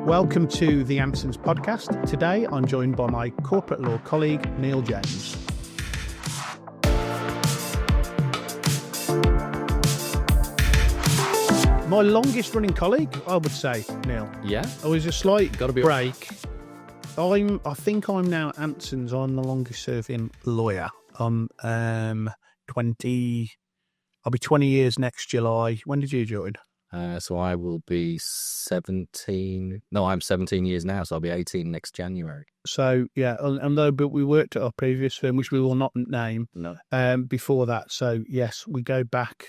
Welcome to the Anson's podcast. Today I'm joined by my corporate law colleague, Neil James. My longest running colleague, I would say, Neil. Yeah. I was a slight break. Right. I think I'm now Anson's. I'm the longest serving lawyer. I'm 20. I'll be 20 years next July. When did you join? So I will be 17. No, I'm 17 years now, so I'll be 18 next January. So, yeah, and though, but we worked at our previous firm, which we will not name, No. before that. So, yes, we go back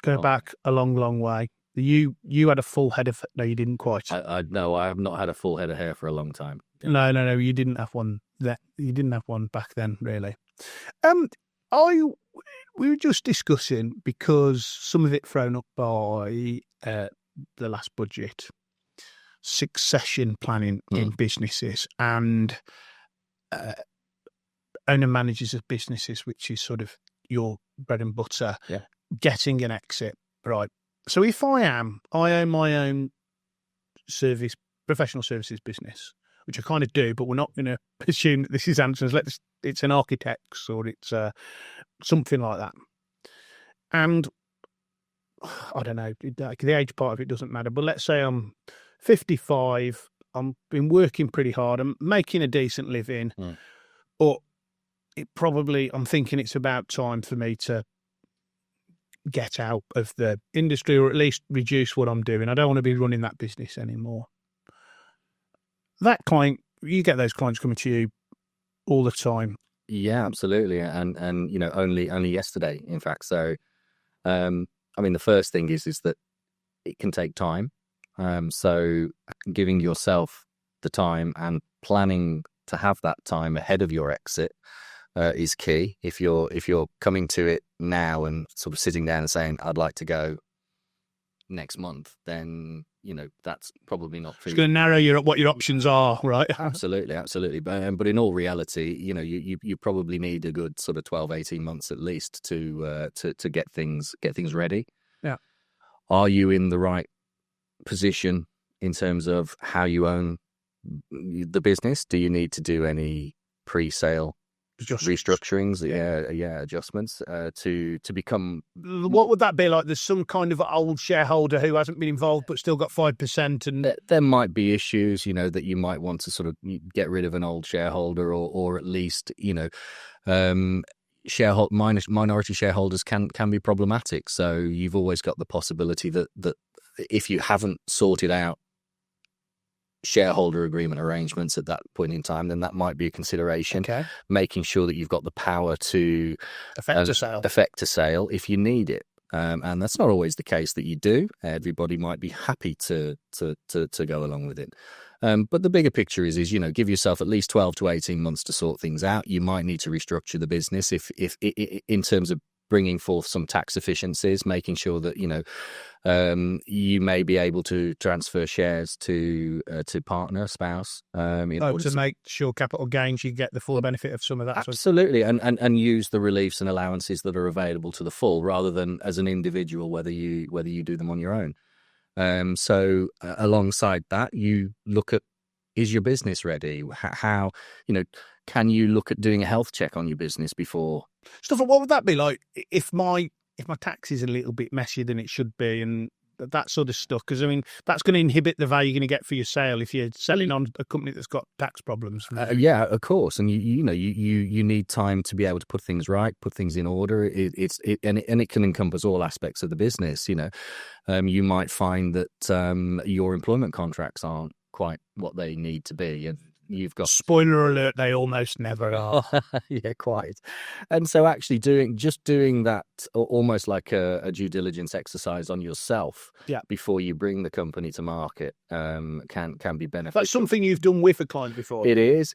a long, long way. You had a full head of... No, you didn't quite. No, I have not had a full head of hair for a long time. No, you didn't have one. You didn't have one back then, really. We were just discussing, because some of it thrown up by the last budget, succession planning in businesses and owner managers of businesses, which is sort of your bread and butter, getting an exit. Right. So if I own my own professional services business, which I kind of do, but we're not going to assume that this is Anson's. It's an architect's or it's something like that. And I don't know, the age part of it doesn't matter, but let's say I'm 55, I've been working pretty hard, I'm making a decent living, but I'm thinking it's about time for me to get out of the industry, or at least reduce what I'm doing. I don't want to be running that business anymore. That client, you get those clients coming to you all the time. Yeah, absolutely. And only yesterday, in fact. So, the first thing is that it can take time. So giving yourself the time and planning to have that time ahead of your exit is key. If you're coming to it now and sort of sitting down and saying, I'd like to go next month, then that's probably not true. It's going to narrow what your options are, right? Absolutely. But in all reality, you probably need a good sort of 12, 18 months at least to get things ready. Yeah. Are you in the right position in terms of how you own the business? Do you need to do any pre-sale restructurings, adjustments to become... What would that be like? There's some kind of old shareholder who hasn't been involved but still got 5%, and there might be issues, that you might want to sort of get rid of an old shareholder, or at least, minority shareholders can be problematic. So you've always got the possibility that if you haven't sorted out shareholder agreement arrangements at that point in time, then that might be a consideration. Okay. Making sure that you've got the power to effect a sale if you need it. And that's not always the case that you do. Everybody might be happy to go along with it. But the bigger picture is give yourself at least 12 to 18 months to sort things out. You might need to restructure the business if in terms of bringing forth some tax efficiencies, making sure that you may be able to transfer shares to partner, spouse. To make sure capital gains, you get the full benefit of some of that. Absolutely, and use the reliefs and allowances that are available to the full, rather than as an individual, whether you do them on your own. So alongside that, you look at, is your business ready? How can you look at doing a health check on your business before? Stuff like, what would that be like if my tax is a little bit messier than it should be, and that sort of stuff? Because that's going to inhibit the value you're going to get for your sale if you're selling on a company that's got tax problems. Yeah, of course, and you need time to be able to put things right, put things in order. It can encompass all aspects of the business. You might find that your employment contracts aren't quite what they need to be, and you've got... Spoiler alert, they almost never are. Yeah, quite. And so actually doing that almost like a due diligence exercise on yourself before you bring the company to market can be beneficial. That's something you've done with a client before. It is.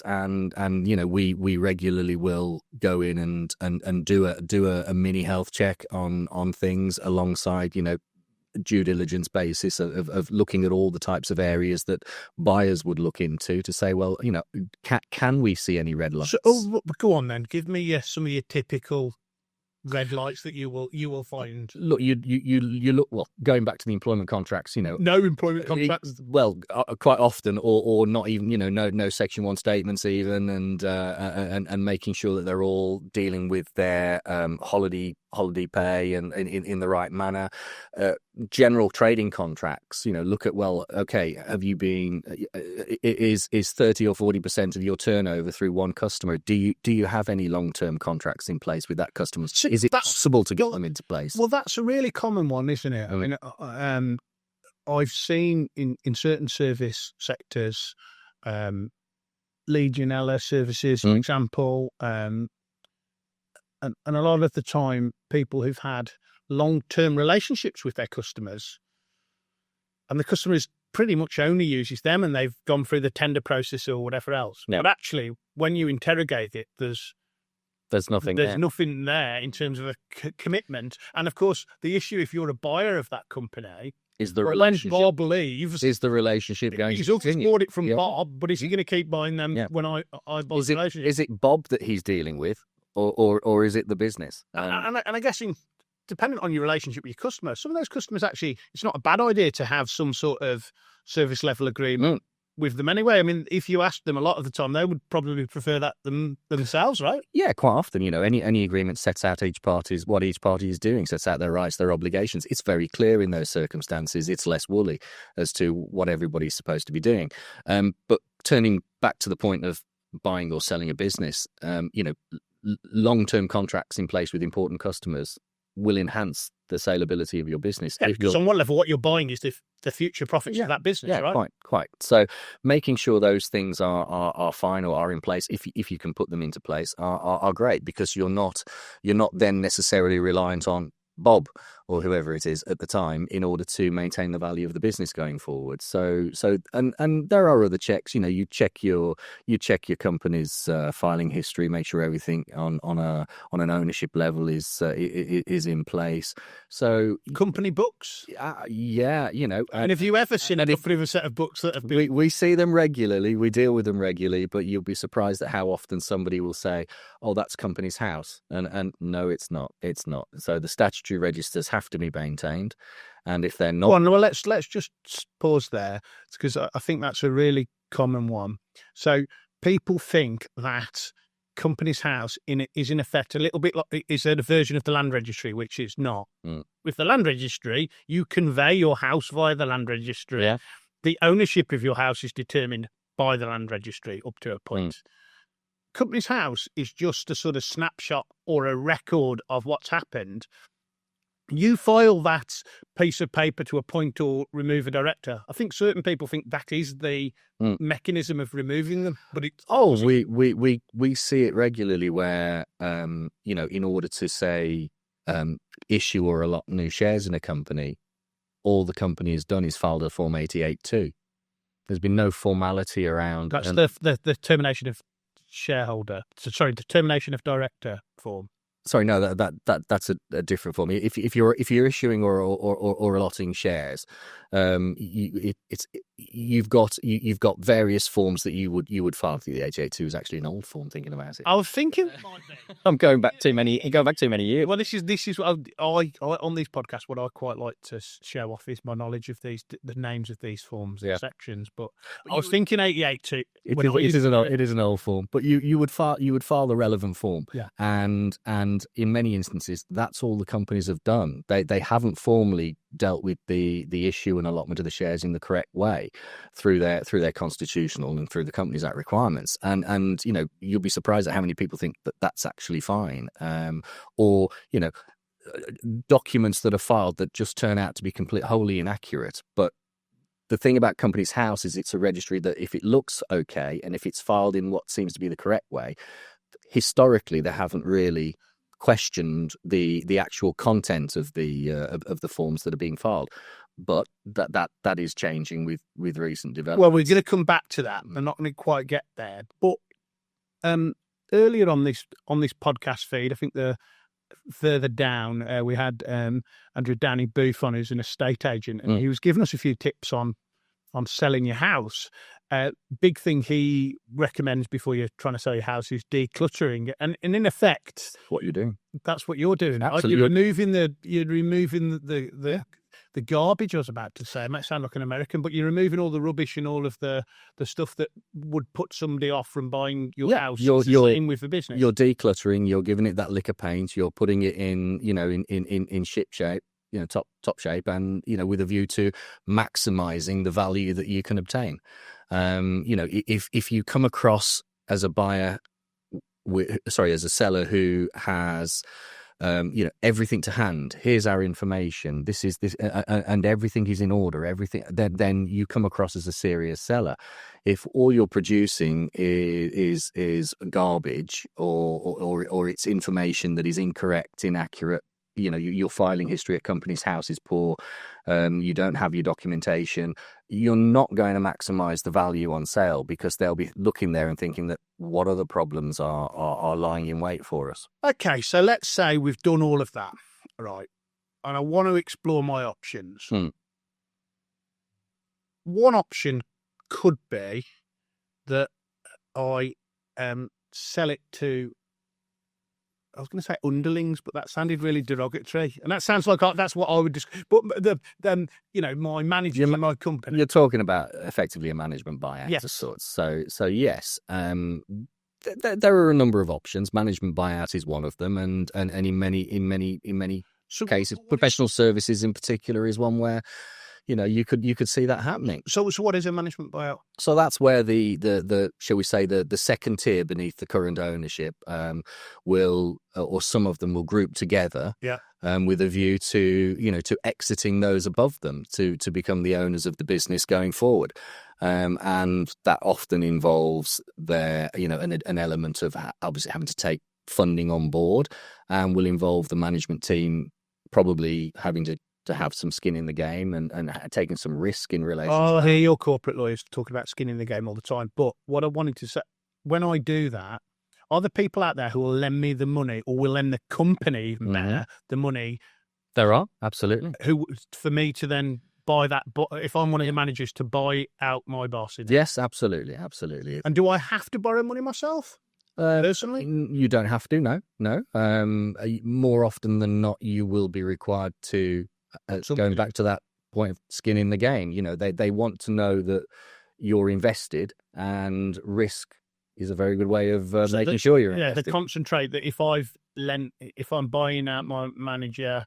And we regularly will go in and do a mini health check on things alongside due diligence basis of looking at all the types of areas that buyers would look into to say, well, can we see any red lights? So, go on then. Give me some of your typical red lights that you will find? Look, you look, well, going back to the employment contracts, you know, No employment contracts. well, quite often, or not even, you know, no Section 1 statements even, and making sure that they're all dealing with their holiday pay and in the right manner. General trading contracts, you know, look at, well, okay, have you been, is 30 or 40% of your turnover through one customer? Do you have any long-term contracts in place with that customer? Is it possible to get them into place? Well, that's a really common one, isn't it? I mean, I've seen in certain service sectors, Legionella services, for example, and a lot of the time, people who've had long-term relationships with their customers, and the customers pretty much only uses them, and they've gone through the tender process or whatever else. Yeah. But actually, when you interrogate it, there's nothing there in terms of a commitment. And of course, the issue, if you're a buyer of that company, is the relationship. When Bob leaves, is the relationship going he's to also bought it from Bob, but is he going to keep buying them when I buy the relationship? Is it Bob that he's dealing with, or is it the business? And I guess depending on your relationship with your customer, some of those customers actually, it's not a bad idea to have some sort of service level agreement with them anyway. I mean, if you ask them, a lot of the time, they would probably prefer that themselves, right? Yeah, quite often, you know, any agreement sets out what each party is doing, sets out their rights, their obligations. It's very clear in those circumstances. It's less woolly as to what everybody's supposed to be doing. But turning back to the point of buying or selling a business, you know, long-term contracts in place with important customers will enhance the saleability of your business. Yeah, because on one level, what you're buying is the future profits of that business, right? Quite. So making sure those things are fine or are in place, if you can put them into place, are great, because you're not then necessarily reliant on Bob or whoever it is at the time in order to maintain the value of the business going forward. So and there are other checks. You know, you check your company's filing history, make sure everything on an ownership level is in place. So company books, you know. And have you ever seen a company with a set of books that have been? We see them regularly. We deal with them regularly, but you'll be surprised at how often somebody will say, "Oh, that's company's house," and no, it's not. It's not. So the statutory registers have to be maintained, and if they're not, well, let's just pause there, because I think that's a really common one. So people think that company's house is in effect a little bit like is a version of the land registry, which is not. With the land registry, you convey your house via the land registry. Yeah. The ownership of your house is determined by the land registry up to a point. Company's house is just a sort of snapshot or a record of what's happened. You file that piece of paper to appoint or remove a director. I think certain people think that is the mechanism of removing them, but we see it regularly where you know, in order to say issue or allot new shares in a company, all the company has done is filed a Form 88-2. There's been no formality around. That's the termination of shareholder. Sorry, the termination of director form. Sorry, no, that's a different form. If you're issuing or allotting shares, you've got various forms that you would file. The 88-2 is actually an old form. Thinking about it, I was thinking. I'm going back too many years. Well, this is what I on these podcasts. What I quite like to show off is my knowledge of the names of these forms and sections. But I was thinking 88-2. It is an old form, but you would file the relevant form. Yeah, and in many instances, that's all the companies have done. They haven't formally dealt with the issue and allotment of the shares in the correct way through their constitutional and through the Companies Act requirements. And you know, you'll be surprised at how many people think that that's actually fine. Or you know, documents that are filed that just turn out to be wholly inaccurate. But the thing about Companies House is it's a registry that if it looks okay and if it's filed in what seems to be the correct way, historically they haven't really questioned the actual content of the forms that are being filed, but that is changing with recent developments. Well, we're going to come back to that. We're not going to quite get there, but earlier on this podcast feed, I think further down we had Andrew Downey Booth on, who's an estate agent, and he was giving us a few tips on selling your house. big thing he recommends before you're trying to sell your house is decluttering, and in effect, What you're doing. that's what you're doing. Absolutely. You're removing the garbage. I was about to say, it might sound like an American, but you're removing all the rubbish and all of the stuff that would put somebody off from buying your house. You're in with the business. You're decluttering. You're giving it that lick of paint. You're putting it in, in ship shape, top shape, and with a view to maximising the value that you can obtain. If you come across as a buyer, as a seller who has, everything to hand. Here's our information. This is this, and everything is in order. Everything. Then you come across as a serious seller. If all you're producing is garbage or it's information that is incorrect, inaccurate. Your filing history at company's house is poor. You don't have your documentation. You're not going to maximize the value on sale because they'll be looking there and thinking that what other problems are lying in wait for us. Okay, so let's say we've done all of that, right? And I want to explore my options. One option could be that I sell it to, I was going to say underlings, but that sounded really derogatory, and that sounds like that's what I would just. But my manager in my company. You're talking about effectively a management buyout, yes. Of sorts. So yes, there are a number of options. Management buyout is one of them, and in many cases, professional services in particular is one where. You could see that happening. So what is a management buyout? So that's where the shall we say the second tier beneath the current ownership will, or some of them will group together, with a view to to exiting those above them to become the owners of the business going forward, and that often involves their an element of obviously having to take funding on board, and will involve the management team probably having to have some skin in the game and taking some risk in relation to that. I hear your corporate lawyers talking about skin in the game all the time. But what I wanted to say, when I do that, are there people out there who will lend me the money or will lend the company the money? There are, absolutely. Who, for me to then buy that, if I'm one of the managers, to buy out my boss? Yes, absolutely. And do I have to borrow money myself? Personally? You don't have to, no. More often than not, you will be required to, going back to that point of skin in the game, they want to know that you're invested, and risk is a very good way of making sure you're invested. They concentrate that if I'm buying out my manager,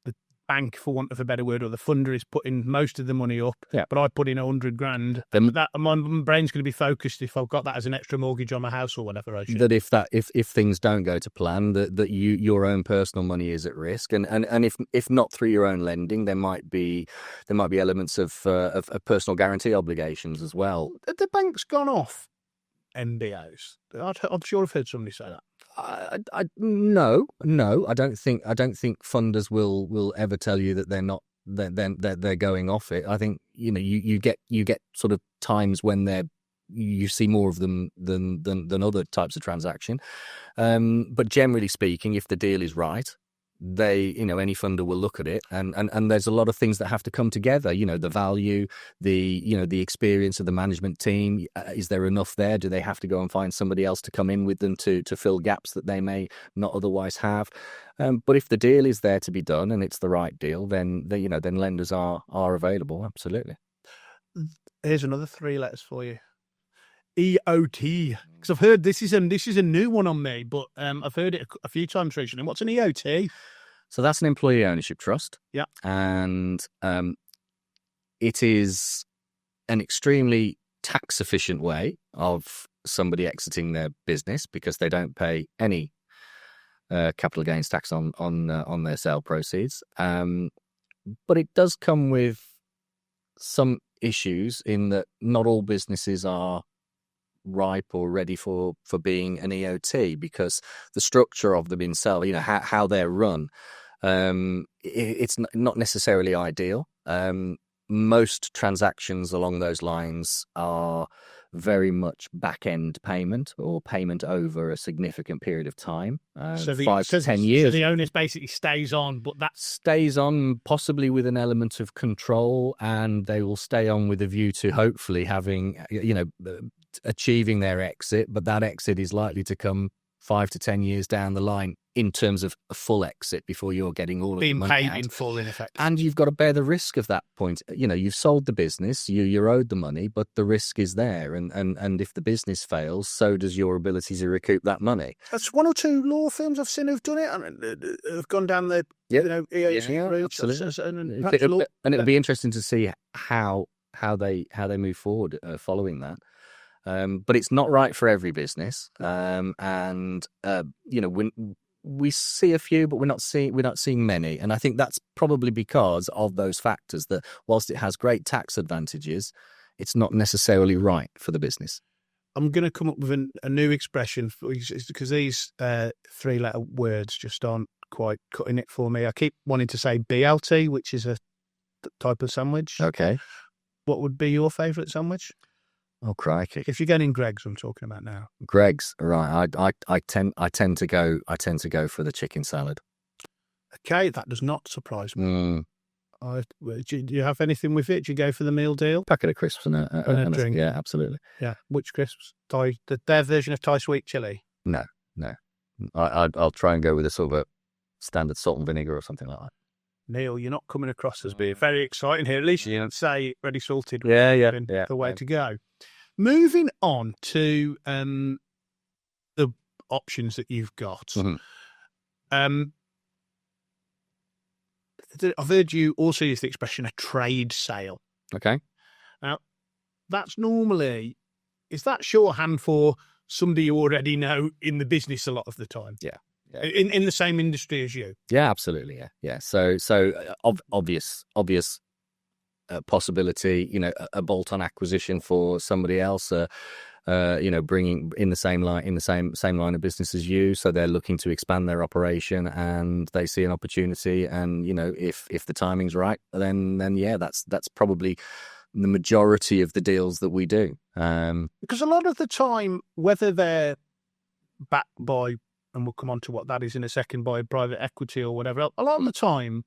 the bank, for want of a better word, or the funder is putting most of the money up, but I put in $100,000. That my brain's going to be focused if I've got that as an extra mortgage on my house or whatever. That if things don't go to plan, that your own personal money is at risk, and if not through your own lending, there might be elements of personal guarantee obligations as well. The bank's gone off MBOs. I'm sure I've heard somebody say that. No, I don't think funders will ever tell you that they're not they're going off it. I think you get sort of times when you see more of them than other types of transaction. But generally speaking, if the deal is right, any funder will look at it, and there's a lot of things that have to come together. The value, the experience of the management team. Is there enough there? Do they have to go and find somebody else to come in with them to fill gaps that they may not otherwise have? But if the deal is there to be done and it's the right deal, then lenders are available. Absolutely. Here's another 3 letters for you. EOT, because I've heard this is a new one on me, but I've heard it a few times recently. What's an EOT? So that's an employee ownership trust. Yeah, and it is an extremely tax efficient way of somebody exiting their business because they don't pay any capital gains tax on their sale proceeds. But it does come with some issues in that not all businesses are ripe or ready for being an EOT because the structure of them itself, how they're run, it's not necessarily ideal. Most transactions along those lines are very much back-end payment or payment over a significant period of time, So 5 to 10 years. So the onus basically stays on, but that stays on possibly with an element of control, and they will stay on with a view to hopefully having, achieving their exit, but that exit is likely to come 5 to 10 years down the line in terms of a full exit before you're getting all of the being money paid out. in full, in effect. And you've got to bear the risk of that point. You've sold the business, you're owed the money, but the risk is there. And if the business fails, so does your ability to recoup that money. That's one or two law firms I've seen who've done it, and have gone down the EAC route. Absolutely. And it'll be interesting to see how they move forward following that. But it's not right for every business. We see a few, but we're not seeing many. And I think that's probably because of those factors, that whilst it has great tax advantages, it's not necessarily right for the business. I'm going to come up with a new expression because these 3-letter words just aren't quite cutting it for me. I keep wanting to say BLT, which is a type of sandwich. Okay. What would be your favourite sandwich? Oh, crikey! If you're getting Greg's, I'm talking about now. Greg's, right? I tend to go for the chicken salad. Okay, that does not surprise me. Do you have anything with it? Do you go for the meal deal? Packet of crisps and a drink. Yeah, absolutely. Yeah, which crisps? Their version of Thai sweet chili. No. I'll try and go with a sort of a standard salt and vinegar or something like that. Neil, you're not coming across as being very exciting here. At least you say ready salted. Yeah. The way to go. Moving on to the options that you've got. Mm-hmm. I've heard you also use the expression a trade sale. Okay. Now, that's normally, is that shorthand for somebody you already know in the business a lot of the time? Yeah. In the same industry as you? Yeah, absolutely. Yeah. So obvious possibility, a bolt-on acquisition for somebody else, bringing in the same line of business as you. So they're looking to expand their operation and they see an opportunity. And, if the timing's right, then yeah, that's probably the majority of the deals that we do. Because a lot of the time, whether they're backed by, and we'll come on to what that is in a second, by private equity or whatever, a lot of the time,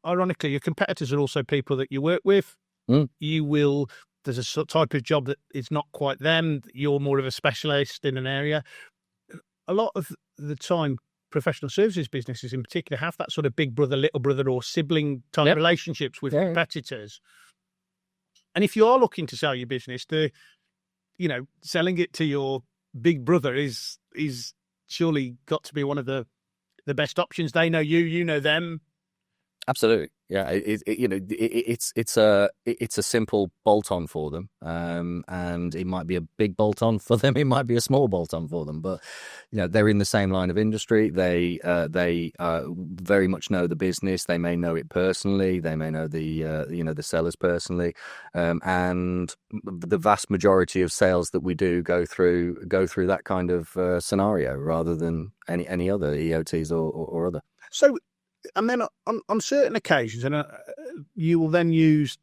ironically, your competitors are also people that you work with. There's a type of job that is not quite them. You're more of a specialist in an area. A lot of the time, professional services businesses in particular have that sort of big brother, little brother or sibling type relationships with competitors. And if you are looking to sell your business, selling it to your big brother is surely got to be one of the best options. They know you, you know them. Absolutely, yeah. It's a simple bolt-on for them, and it might be a big bolt-on for them. It might be a small bolt-on for them, but they're in the same line of industry. They very much know the business. They may know it personally. They may know the sellers personally, and the vast majority of sales that we do go through that kind of scenario rather than any other EOTs or other. So. And then on certain occasions, and you will then use,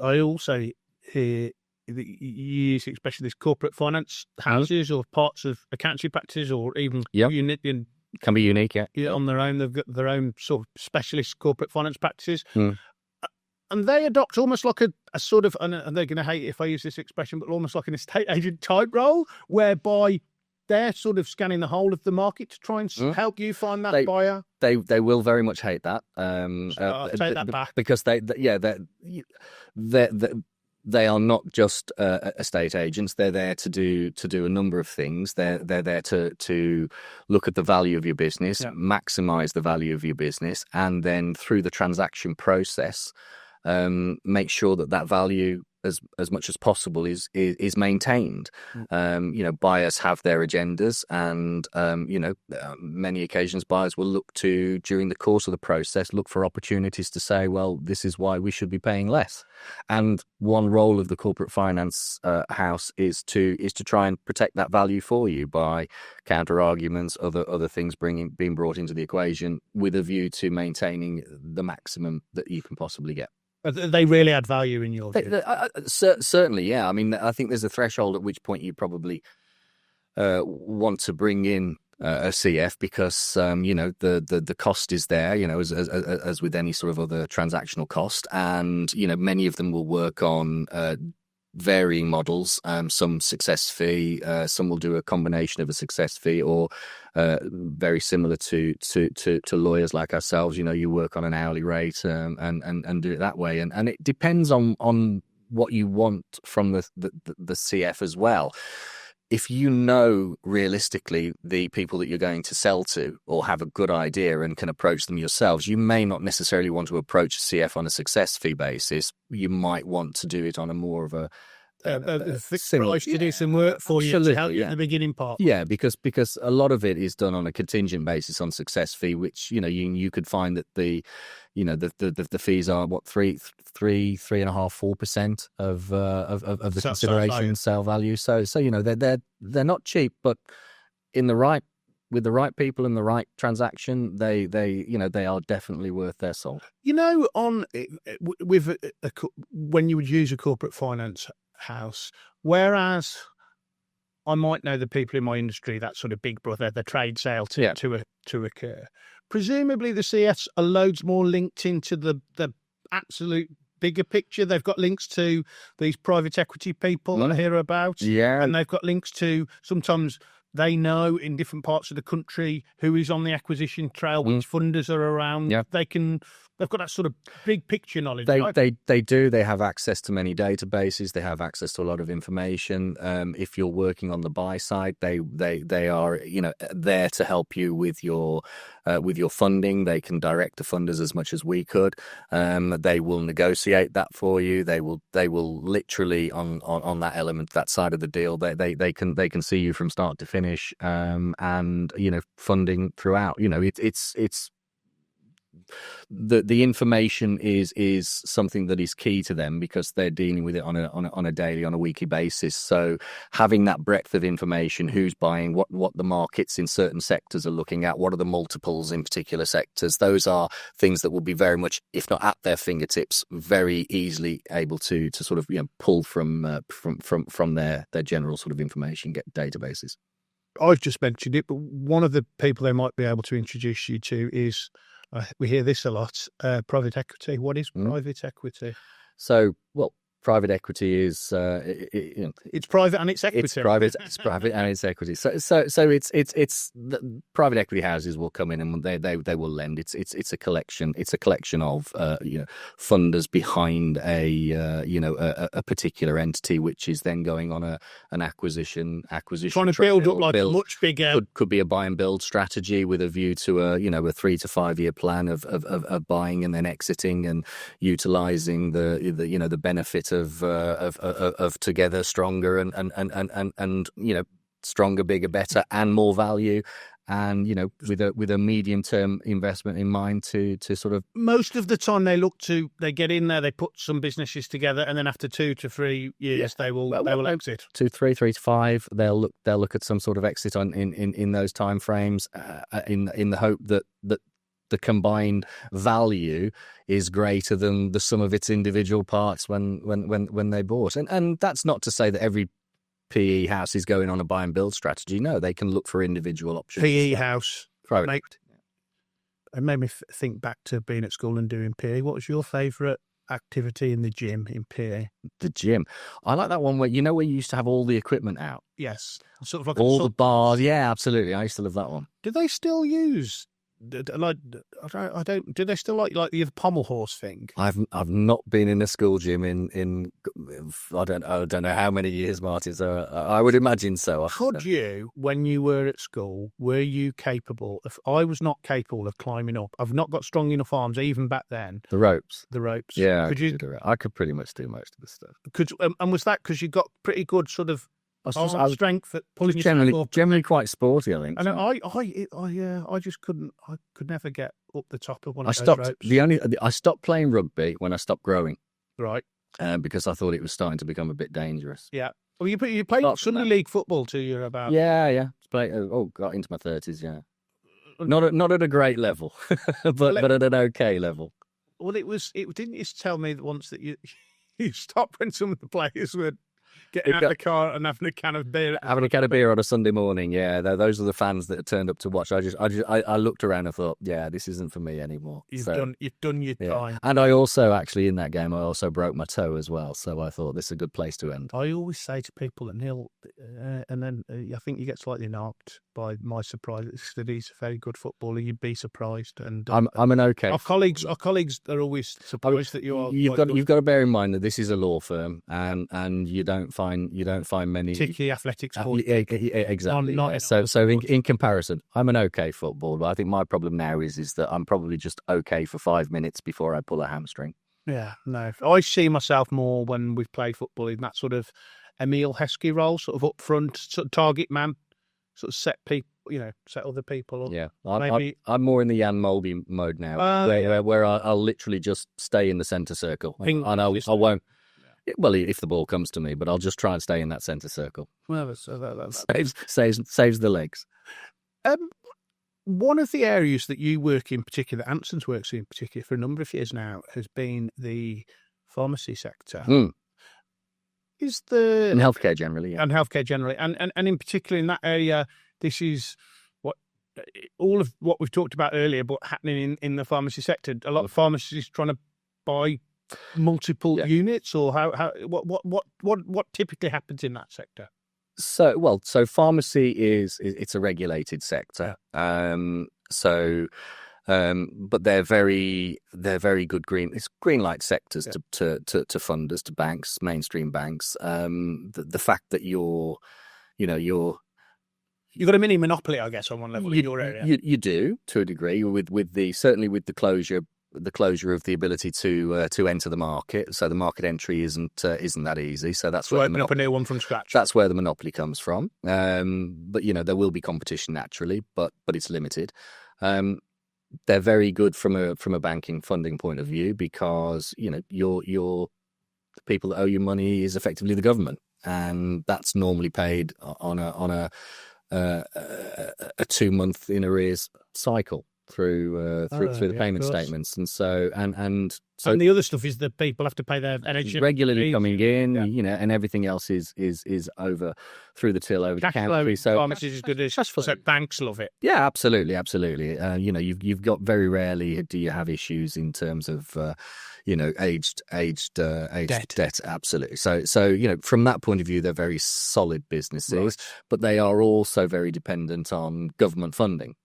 I also hear that you use especially this corporate finance houses or parts of accountancy practices or even can be unique, on their own. They've got their own sort of specialist corporate finance practices. And they adopt almost like a sort of, and they're going to hate it if I use this expression, but almost like an estate agent type role, whereby they're sort of scanning the whole of the market to try and help you find that buyer. They will very much hate that. I'll take that back because they are not just estate agents. They're there to do a number of things. They're there to look at the value of your business, maximize the value of your business, and then through the transaction process, make sure that value as much as possible is maintained. Buyers have their agendas, and many occasions buyers will look to, during the course of the process, look for opportunities to say, well, this is why we should be paying less. And one role of the corporate finance house is to try and protect that value for you by counter arguments, other things being brought into the equation with a view to maintaining the maximum that you can possibly get. They really add value in your view. Certainly, yeah. I mean, I think there's a threshold at which point you probably want to bring in a CF because the cost is there, as with any sort of other transactional cost, and many of them will work on varying models. Some success fee, some will do a combination of a success fee, or very similar to lawyers like ourselves. You work on an hourly rate and do it that way, and it depends on what you want from the CF as well. If you know realistically the people that you're going to sell to, or have a good idea and can approach them yourselves, you may not necessarily want to approach a CF on a success fee basis. You might want to do it on a more of a fixed price to do some work for you to help you in the beginning part. Yeah, because a lot of it is done on a contingent basis on success fee, which you could find that the fees are what 3.5%, 4% of the consideration sale value. So they're not cheap, but with the right people in the right transaction, they are definitely worth their salt. When you would use a corporate finance house, whereas I might know the people in my industry, that sort of big brother, the trade sale to occur. Presumably the CFs are loads more linked into the absolute bigger picture. They've got links to these private equity people I hear about. Yeah. And they've got links to, sometimes they know in different parts of the country who is on the acquisition trail, which funders are around. Yeah. They've got that sort of big picture knowledge. They do. They have access to many databases. They have access to a lot of information. If you're working on the buy side, they are there to help you with your funding. They can direct the funders as much as we could. They will negotiate that for you. They will literally on that element, that side of the deal. They can see you from start to finish. And funding throughout. It's the information is something that is key to them because they're dealing with it on a daily, on a weekly basis. So having that breadth of information, who's buying, what the markets in certain sectors are looking at, what are the multiples in particular sectors, those are things that will be very much, if not at their fingertips, very easily able to sort of pull from their general sort of information databases. I've just mentioned it, but one of the people they might be able to introduce you to is, we hear this a lot, private equity. What is private equity? So, private equity is it's private and it's equity. It's private and it's equity. So it's the private equity houses will come in and they will lend. It's a collection. It's a collection of funders behind a particular entity, which is then going on an acquisition. Trying to build up like a much bigger. Could be a buy and build strategy with a view to a 3 to 5 year plan of buying and then exiting and utilizing the benefit of together stronger and stronger, bigger, better, and more value, and with a medium term investment in mind to sort of. Most of the time they get in there, they put some businesses together, and then after 2 to 3 years they will exit. 2, 3 to 5, they'll look at some sort of exit in those time frames, in the hope that the combined value is greater than the sum of its individual parts when they bought. And that's not to say that every PE house is going on a buy and build strategy. No, they can look for individual options. PE house. Private. It made me think back to being at school and doing PE. What was your favourite activity in the gym in PE? The gym. I like that one where you used to have all the equipment out. Yes. Sort of like all the bars. Yeah, absolutely. I used to love that one. Do they still use... I don't. Do they still like the pommel horse thing? I've not been in a school gym in I don't know how many years, Martin. So I would imagine so. Could you, when you were at school, were you capable? I was not capable of climbing up. I've not got strong enough arms, even back then. The ropes. Yeah. I could pretty much do most of the stuff. And was that because you got pretty good sort of strength at pulling generally quite sporty, I think. And I just couldn't. I could never get up the top of one of those ropes. I stopped playing rugby when I stopped growing. Right. Because I thought it was starting to become a bit dangerous. Yeah. Well, you played Sunday League football till you're about. Yeah. Got into my 30s. Yeah. Not at a great level, but at an okay level. Well, it didn't you tell me that once that you you stopped when some of the players were getting out of the car and having a can of beer. Having a can of beer on a Sunday morning, yeah. Those are the fans that turned up to watch. I looked around and thought, yeah, this isn't for me anymore. You've done your time. And I also actually in that game, I also broke my toe as well. So I thought this is a good place to end. I always say to people that Neil, and then I think you get slightly knocked by my surprise that he's a very good footballer. You'd be surprised, and I'm an okay. Our colleagues are always surprised that you are. You've got to bear in mind that this is a law firm, and you don't find many particularly athletic sports. Exactly. So in comparison, I'm an okay footballer. But I think my problem now is that I'm probably just okay for 5 minutes before I pull a hamstring. Yeah, no. I see myself more when we've played football in that sort of Emile Heskey role, sort of up front, sort of target man, sort of set people, set other people up. Yeah, I'm more in the Jan Molby mode now, where I'll literally just stay in the centre circle. And I won't. Well, if the ball comes to me, but I'll just try and stay in that centre circle. Well, that saves the legs. One of the areas that you work in particular, Anson's works in particular for a number of years now, has been the pharmacy sector. And and healthcare generally, yeah. And healthcare generally, and in particular in that area, this is all of what we've talked about earlier, but happening in the pharmacy sector. A lot of pharmacies trying to buy multiple units, or what typically happens in that sector? So pharmacy it's a regulated sector. But they're very good green light sectors to funders, to banks, mainstream banks. The fact that you've got a mini monopoly, I guess, on one level in your area. You do to a degree certainly with the closure of the ability to enter the market. So the market entry isn't that easy. So that's where open up a new one from scratch. That's where the monopoly comes from. But there will be competition naturally, but it's limited. They're very good from a banking funding point of view because the people that owe you money is effectively the government, and that's normally paid on a 2-month in arrears cycle through the payment statements, and so the other stuff is that people have to pay their NHS regularly coming in, and everything else is over through the till over the counter. So pharmacies is good as so banks love it. Yeah, absolutely. You've got very rarely do you have issues in terms of aged debt. Absolutely. So from that point of view, they're very solid businesses, right. But they are also very dependent on government funding.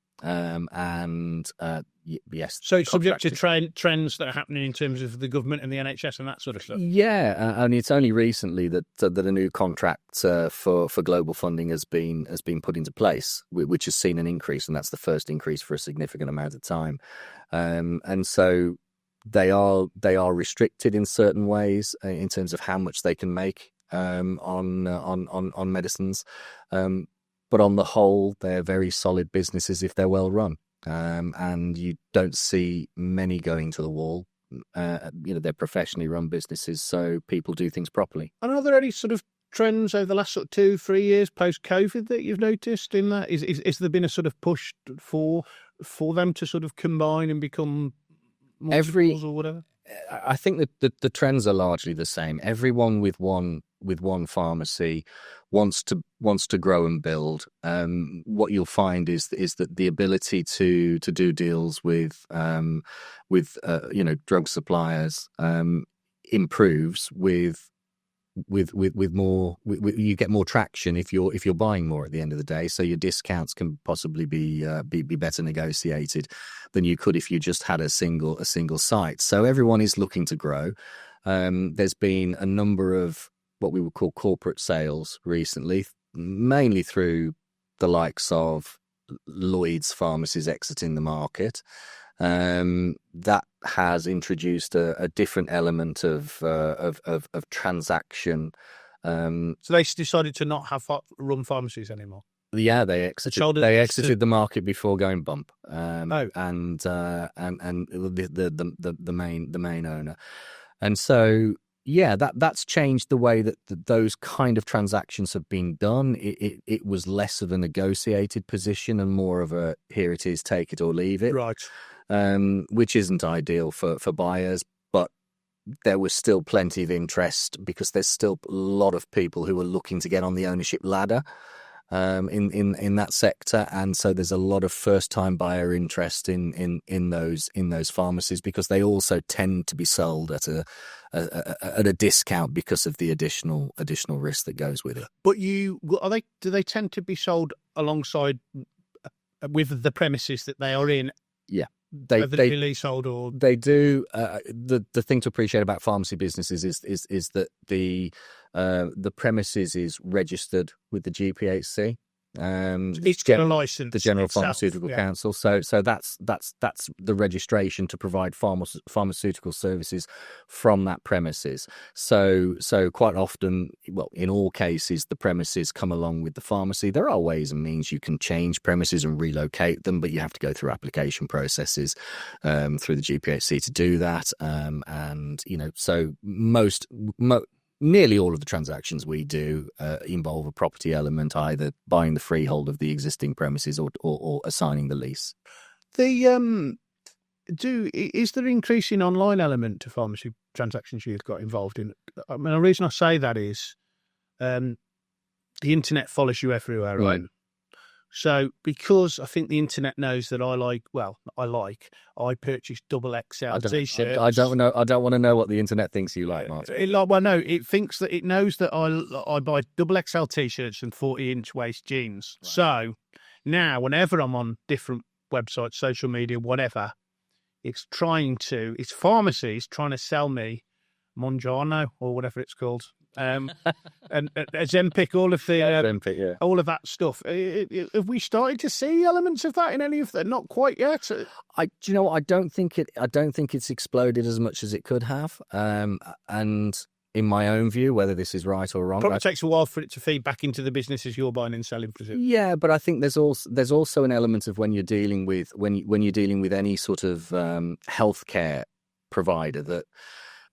Yes. So it's subject to trends that are happening in terms of the government and the NHS and that sort of stuff. Yeah, and it's only recently that a new contract for global funding has been put into place, which has seen an increase, and that's the first increase for a significant amount of time. And so they are restricted in certain ways in terms of how much they can make on medicines. But on the whole, they're very solid businesses if they're well run. And you don't see many going to the wall. They're professionally run businesses, so people do things properly. And are there any sort of trends over the last 2-3 years post-COVID that you've noticed in that? Is there been a sort of push for them to sort of combine and become multiples or whatever? I think that the trends are largely the same. Everyone with one pharmacy wants to grow and build. What you'll find is that the ability to do deals with drug suppliers improves with more. You get more traction if you're buying more at the end of the day. So your discounts can possibly be better negotiated than you could if you just had a single site. So everyone is looking to grow. There's been a number of what we would call corporate sales recently, mainly through the likes of Lloyd's pharmacies exiting the market. That has introduced a different element of transaction. So they decided to not have run pharmacies anymore. Yeah, they exited the market before going bump. And the main owner, and so. Yeah, that's changed the way that those kind of transactions have been done. It was less of a negotiated position and more of a here it is, take it or leave it. Right. which isn't ideal for buyers. But there was still plenty of interest because there's still a lot of people who are looking to get on the ownership ladder in that sector, and so there's a lot of first-time buyer interest in those pharmacies because they also tend to be sold at a discount because of the additional risk that goes with it. But do they tend to be sold alongside with the premises that they are in? Yeah. They leasehold or they do. The thing to appreciate about pharmacy businesses is that the premises is registered with the GPHC. It's got a license, the General itself, Pharmaceutical Council. So that's the registration to provide pharmaceutical services from that premises. So quite often, well, in all cases, the premises come along with the pharmacy. There are ways and means you can change premises and relocate them, but you have to go through application processes through the GPHC to do that. And so nearly all of the transactions we do involve a property element, either buying the freehold of the existing premises or assigning the lease. Is there an increasing online element to pharmacy transactions you've got involved in? I mean, the reason I say that is the internet follows you everywhere, right? So because I think the internet knows that I purchase double XL t-shirts. I don't know. I don't want to know what the internet thinks you like, Martin. It thinks that it knows that I buy double XL t-shirts and 40-inch waist jeans. Right. So now, whenever I'm on different websites, social media, whatever, it's pharmacies trying to sell me Monjano or whatever it's called. And Zempic, all of the all of that stuff. Have we started to see elements of that in any of that? Not quite yet. I don't think it's exploded as much as it could have. And in my own view, whether this is right or wrong, probably takes a while for it to feed back into the businesses you're buying and selling. Presumably. Yeah, but I think there's also an element of when you're dealing with any sort of healthcare provider that.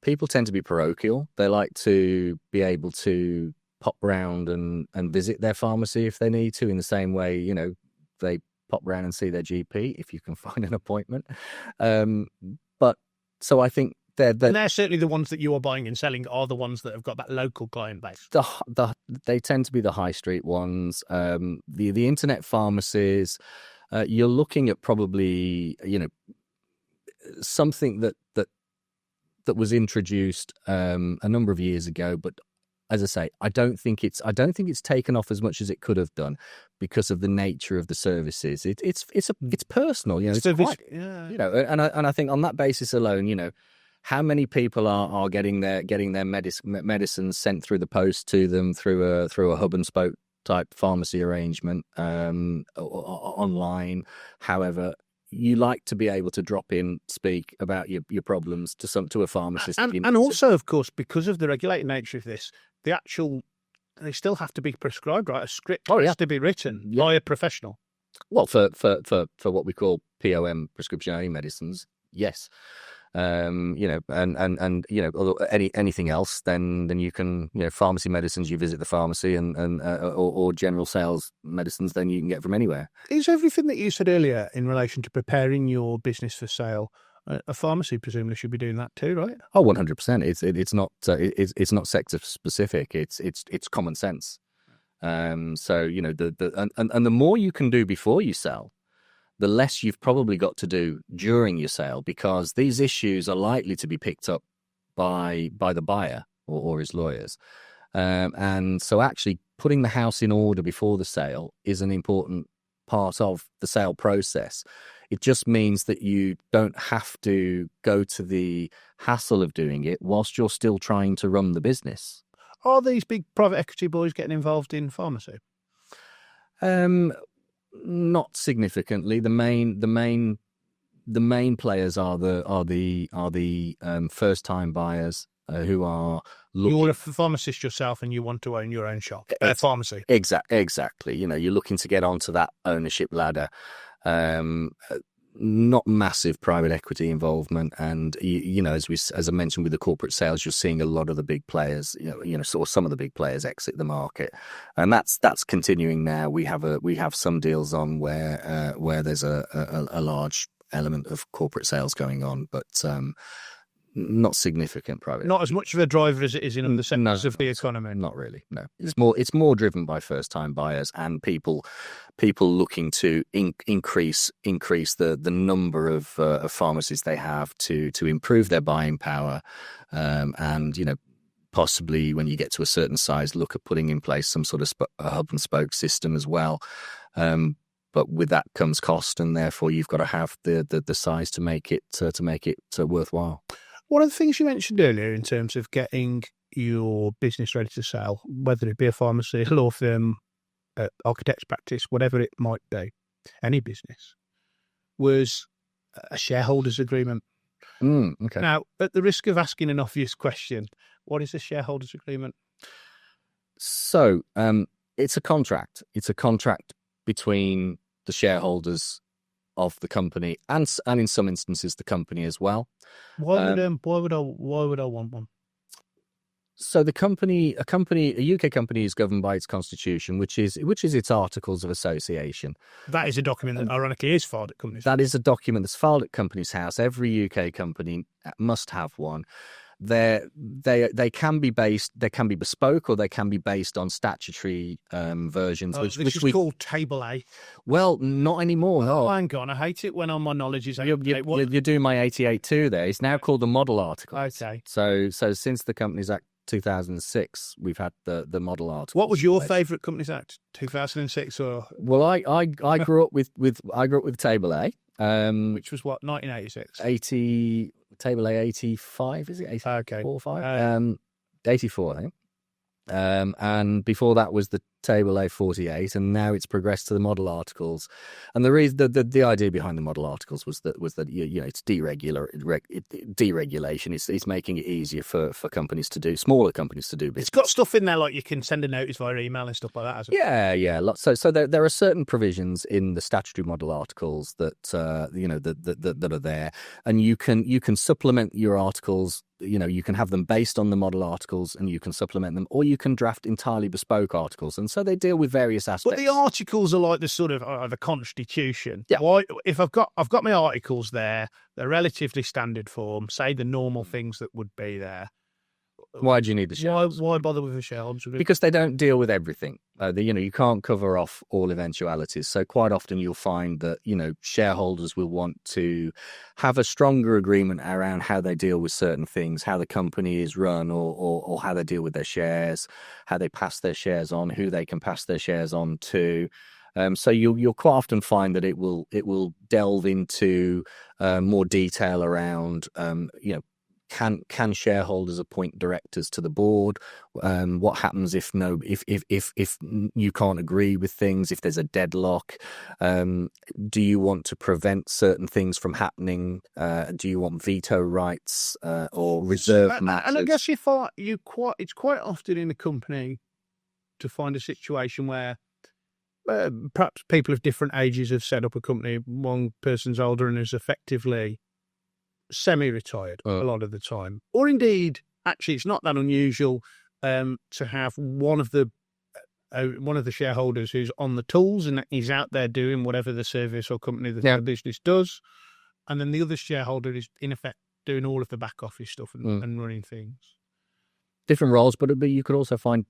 People tend to be parochial. They like to be able to pop round and visit their pharmacy if they need to, in the same way, they pop round and see their GP if you can find an appointment. But so I think they're certainly the ones that you are buying and selling are the ones that have got that local client base. They tend to be the high street ones. The internet pharmacies, you're looking at probably, something that was introduced a number of years ago, but as I say, I don't think it's taken off as much as it could have done because of the nature of the services. It's personal, it's quite, and I think on that basis alone, how many people are getting their medicines sent through the post to them through a hub and spoke type pharmacy arrangement online, however. You like to be able to drop in, speak about your problems to a pharmacist, and also, of course, because of the regulated nature of this, they still have to be prescribed, right? A script has to be written by a professional. Well, for what we call POM, prescription only medicines, yes. Anything else, then you can, pharmacy medicines, you visit the pharmacy, or general sales medicines, then you can get from anywhere. Is everything that you said earlier in relation to preparing your business for sale, a pharmacy presumably should be doing that too, right? Oh, 100%. It's not sector specific. It's common sense. So the more you can do before you sell, the less you've probably got to do during your sale, because these issues are likely to be picked up by the buyer or his lawyers. And so actually putting the house in order before the sale is an important part of the sale process. It just means that you don't have to go to the hassle of doing it whilst you're still trying to run the business. Are these big private equity boys getting involved in pharmacy? Not significantly. The main players are the first time buyers who are looking. You're a pharmacist yourself, and you want to own your own shop, pharmacy. Exactly. You're looking to get onto that ownership ladder. Not massive private equity involvement, and as I mentioned with the corporate sales, you're seeing a lot of the big players, or some of the big players exit the market, and that's continuing now. We have some deals on where there's a large element of corporate sales going on, but not significant private. Not as much of a driver as it is in other sectors of the economy. Not really. No, it's more driven by first-time buyers and people looking to increase the number of pharmacies they have to improve their buying power, and possibly when you get to a certain size, look at putting in place some sort of a hub and spoke system as well. But with that comes cost, and therefore you've got to have the size to make it worthwhile. One of the things you mentioned earlier in terms of getting your business ready to sell, whether it be a pharmacy, a law firm, architect's practice, whatever it might be, any business, was a shareholders agreement. Okay. Now, at the risk of asking an obvious question, what is a shareholders agreement? So it's a contract. It's a contract between the shareholders of the company and in some instances the company as well. Why would I want one? So a UK company is governed by its constitution, which is its articles of association. That is a document that ironically is filed at companies. That is a document that's filed at Companies House. Every UK company must have one. They can be bespoke, or they can be based on statutory versions. Which is called Table A. Well, not anymore. Oh, hang on. I hate it when my knowledge is. You're doing my 88.2 there. It's now called the Model Article. Okay. So since the Companies Act 2006, we've had the Model Article. What was your favourite Companies Act? 2006 or? Well, I grew up with Table A, which was what, 1986? Table A 85, is it? 84, okay. 84, I think. And before that was the Table A 48, and now it's progressed to the Model Articles. And the reason, the idea behind the Model Articles was that it's deregulation. It's making it easier for smaller companies to do business. It's got stuff in there like you can send a notice via email and stuff like that, hasn't it? Yeah. So there are certain provisions in the statutory Model Articles that that are there, and you can supplement your articles. You can have them based on the Model Articles, and you can supplement them, or you can draft entirely bespoke articles. And so they deal with various aspects. But the articles are like the sort of the Constitution. Yeah. Why, if I've got my articles there, they're relatively standard form, say the normal things that would be there. Why do you need the shareholders? Why bother with a shareholders? Because they don't deal with everything. You can't cover off all eventualities. So quite often you'll find that shareholders will want to have a stronger agreement around how they deal with certain things, how the company is run, or how they deal with their shares, how they pass their shares on, who they can pass their shares on to. So you'll quite often find that it will delve into more detail around Can shareholders appoint directors to the board? What happens if you can't agree with things? If there's a deadlock, do you want to prevent certain things from happening? Do you want veto rights or reserve matters? And I guess it's quite often in a company to find a situation where perhaps people of different ages have set up a company. One person's older and is effectively semi-retired a lot of the time, or indeed, actually, it's not that unusual to have one of the shareholders who's on the tools and he's out there doing whatever the service or company the business does, and then the other shareholder is in effect doing all of the back office stuff and running things. Different roles, but you could also find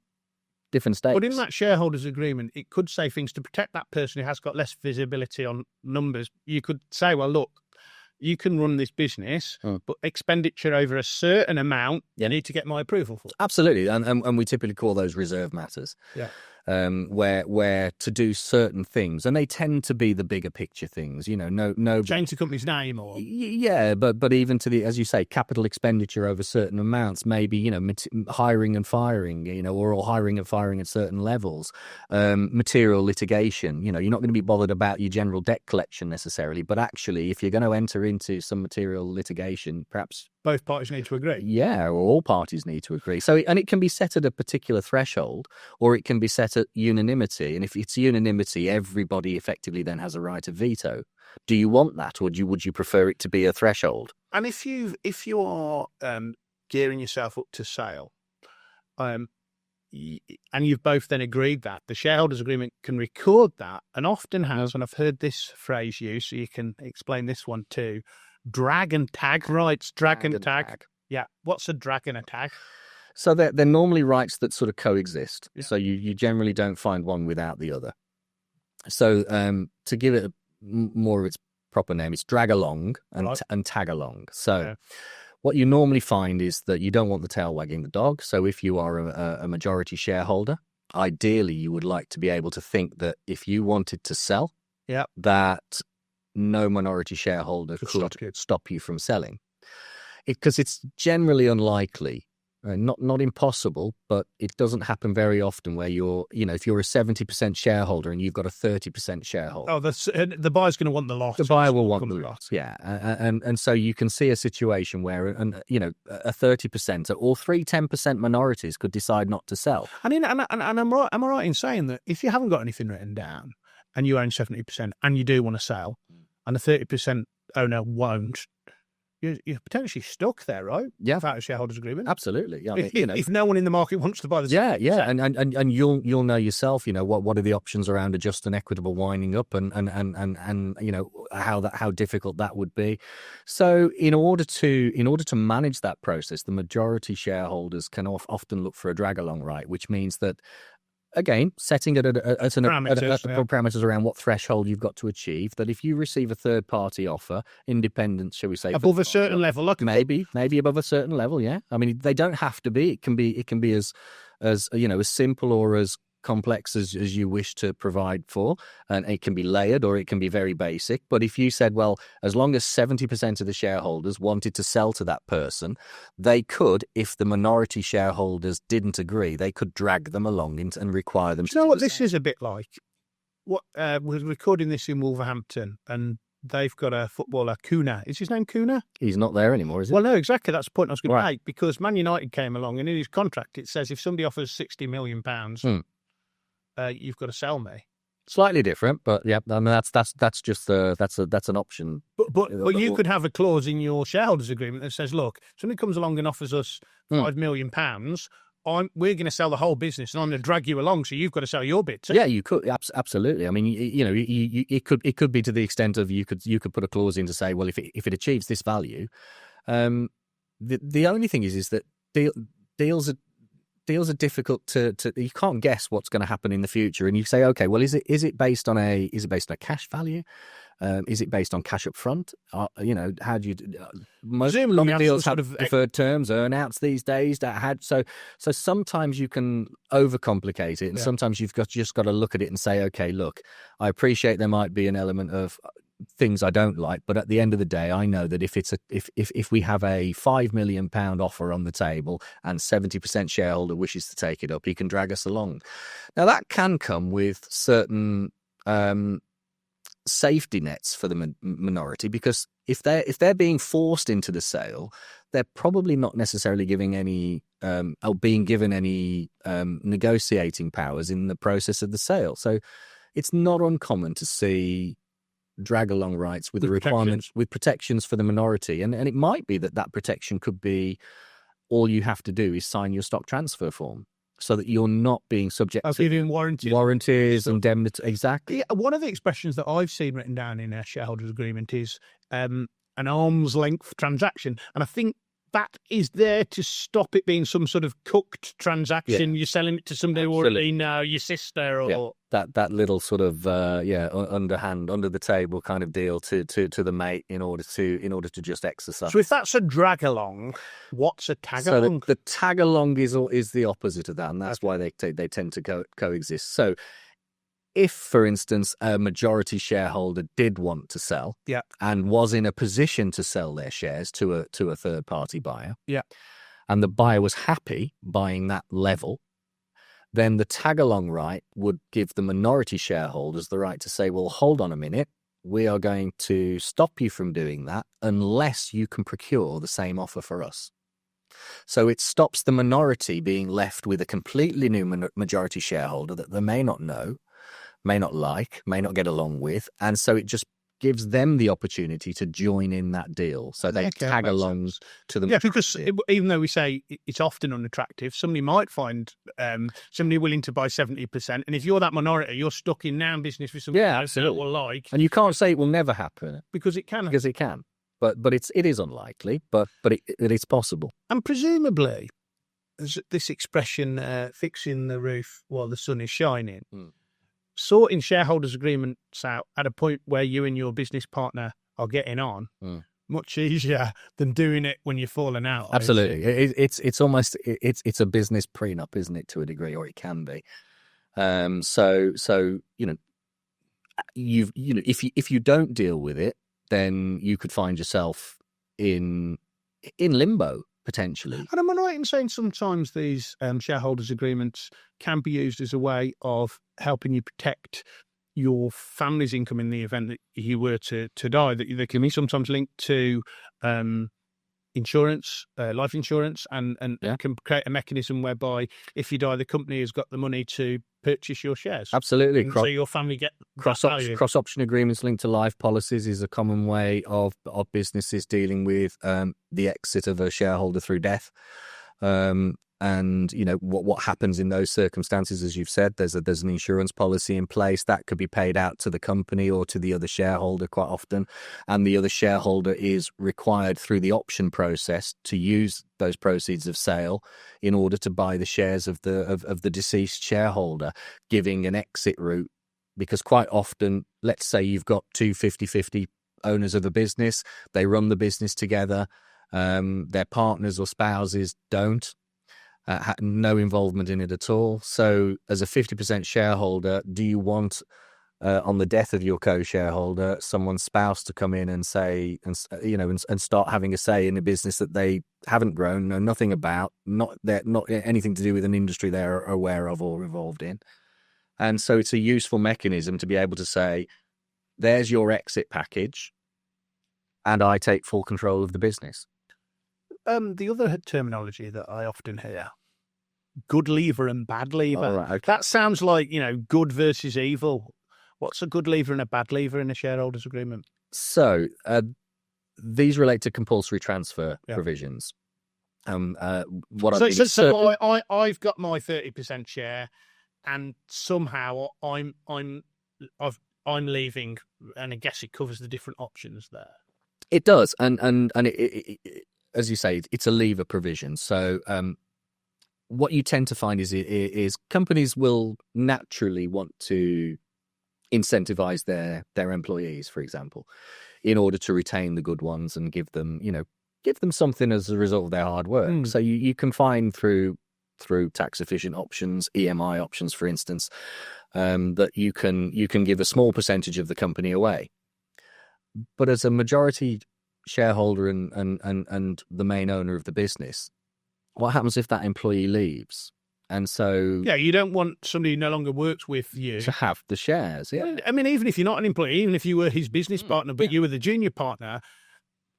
different stakes. But in that shareholders agreement, it could say things to protect that person who has got less visibility on numbers. You could say, well, look, you can run this business, but expenditure over a certain amount, you need to get my approval for. Absolutely, and we typically call those reserve matters. Yeah. Where to do certain things, and they tend to be the bigger picture things. No change the company's name, or but even to the, as you say, capital expenditure over certain amounts, maybe hiring and firing, or hiring and firing at certain levels, material litigation. You're not going to be bothered about your general debt collection necessarily, but actually, if you're going to enter into some material litigation, perhaps both parties need to agree. Yeah, or all parties need to agree. So, and it can be set at a particular threshold, or it can be set at unanimity. And if it's unanimity, everybody effectively then has a right of veto. Do you want that, or would you prefer it to be a threshold? And if you are gearing yourself up to sale, and you've both then agreed that, the shareholders agreement can record that, and often has, and I've heard this phrase used, so you can explain this one too, drag and tag rights. Drag and tag. Yeah. What's a drag and a tag? So they're normally rights that sort of coexist. Yeah. So you generally don't find one without the other. So to give it more of its proper name, it's drag along and tag along. So what you normally find is that you don't want the tail wagging the dog. So if you are a majority shareholder, ideally you would like to be able to think that if you wanted to sell, that no minority shareholder could stop you from selling. Because it's generally unlikely, not impossible, but it doesn't happen very often where if you're a 70% shareholder and you've got a 30% shareholder. Oh, the buyer's going to want the lot. The buyer will want the lot. Yeah. And so you can see a situation where, a 30% or all 10% minorities could decide not to sell. And am I right in saying that if you haven't got anything written down and you own 70% and you do want to sell and the 30% owner won't, you're potentially stuck there, right? Yeah, without a shareholders agreement. Absolutely. Yeah, if no one in the market wants to buy the and you'll know yourself. What are the options around a just and equitable winding up, and how difficult that would be. So in order to manage that process, the majority shareholders can often look for a drag along right, which means that, again, setting it at parameters around what threshold you've got to achieve, that if you receive a third-party offer, independent, shall we say, above a certain level, maybe above a certain level, yeah. I mean, they don't have to be. It can be as simple or as complex as you wish to provide for, and it can be layered or it can be very basic. But if you said, well, as long as 70% of the shareholders wanted to sell to that person, they could, if the minority shareholders didn't agree, they could drag them along and require them. Do you know what this is a bit like? We're recording this in Wolverhampton, and they've got a footballer, Kuna. Is his name Kuna? He's not there anymore, is he? Well, no, exactly. That's the point I was going to make, because Man United came along, and in his contract it says if somebody offers £60 million, you've got to sell me. Slightly different, but yeah, I mean that's just that's an option. But you could have a clause in your shareholders agreement that says, look, somebody comes along and offers us £5 million, we're going to sell the whole business, and I'm going to drag you along, so you've got to sell your bit too. Yeah, you could absolutely. I mean, it could be to the extent of you could put a clause in to say, well, if it achieves this value, the only thing is that deals are difficult to you can't guess what's going to happen in the future, and you say, okay, well, is it based on a cash value? Is it based on cash up front? How do you most deals have deferred terms, earnouts these days so sometimes you can overcomplicate it, and sometimes you've just got to look at it and say, okay, look, I appreciate there might be an element of things I don't like, but at the end of the day, I know that if we have a £5 million offer on the table and 70% shareholder wishes to take it up, he can drag us along. Now that can come with certain safety nets for the minority, because if they're being forced into the sale, they're probably not necessarily giving any or being given any negotiating powers in the process of the sale. So it's not uncommon to see drag along rights with the requirements, with protections for the minority, and it might be that protection could be all you have to do is sign your stock transfer form, so that you're not being subject to giving warranties, indemnity. Exactly. Yeah, one of the expressions that I've seen written down in a shareholders agreement is an arm's length transaction, and I think that is there to stop it being some sort of cooked transaction. Yeah. You're selling it to somebody who already know, your sister, or that little sort of underhand, under the table kind of deal to the mate in order to just exercise. So if that's a drag along, what's a tag along? So the tag along is the opposite of that, and that's why they tend to coexist. So if, for instance, a majority shareholder did want to sell, and was in a position to sell their shares to a third party buyer, and the buyer was happy buying that level, then the tag along right would give the minority shareholders the right to say, well, hold on a minute, we are going to stop you from doing that unless you can procure the same offer for us. So it stops the minority being left with a completely new majority shareholder that they may not know, may not like, may not get along with, and so it just gives them the opportunity to join in that deal. So they tag along to them. Yeah, because even though we say it's often unattractive, somebody might find somebody willing to buy 70%. And if you're that minority, you're stuck in now business with somebody else that will like. And you can't say it will never happen. Because it can. Because it can. But it is unlikely, but it is possible. And presumably, there's this expression, fixing the roof while the sun is shining. Sorting shareholders' agreements out at a point where you and your business partner are getting on, much easier than doing it when you're falling out. Absolutely, it's almost it's a business prenup, isn't it, to a degree, or it can be. So if you don't deal with it, then you could find yourself in limbo. Potentially. And am I right in saying sometimes these shareholders' agreements can be used as a way of helping you protect your family's income in the event that you were to die? That they can be sometimes linked to insurance, life insurance, and can create a mechanism whereby if you die, the company has got the money to purchase your shares. Absolutely. So your family get cross option agreements linked to life policies is a common way of businesses dealing with the exit of a shareholder through death. And what happens in those circumstances, as you've said, there's an insurance policy in place that could be paid out to the company or to the other shareholder quite often, and the other shareholder is required through the option process to use those proceeds of sale in order to buy the shares of the deceased shareholder, giving an exit route. Because quite often, let's say you've got two 50-50 owners of a business, they run the business together, their partners or spouses don't. Had no involvement in it at all. So as a 50% shareholder, do you want, on the death of your co-shareholder, someone's spouse to come in and say, and start having a say in a business that they haven't grown, know nothing about, not anything to do with an industry they're aware of or involved in? And so it's a useful mechanism to be able to say, there's your exit package, and I take full control of the business. The other terminology that I often hear, good leaver and bad leaver. Right, okay. That sounds like, good versus evil. What's a good leaver and a bad leaver in a shareholders agreement? So these relate to compulsory transfer provisions. I've got my 30% share, and somehow I'm leaving, and I guess it covers the different options there. It does, and it as you say, it's a leaver provision. So what you tend to find is companies will naturally want to incentivize their employees, for example, in order to retain the good ones and give them something as a result of their hard work. So you can find through tax efficient options, EMI options, for instance, that you can give a small percentage of the company away. But as a majority shareholder and the main owner of the business, what happens if that employee leaves? And so you don't want somebody who no longer works with you to have the shares. I mean, even if you're not an employee, even if you were his business partner, but you were the junior partner,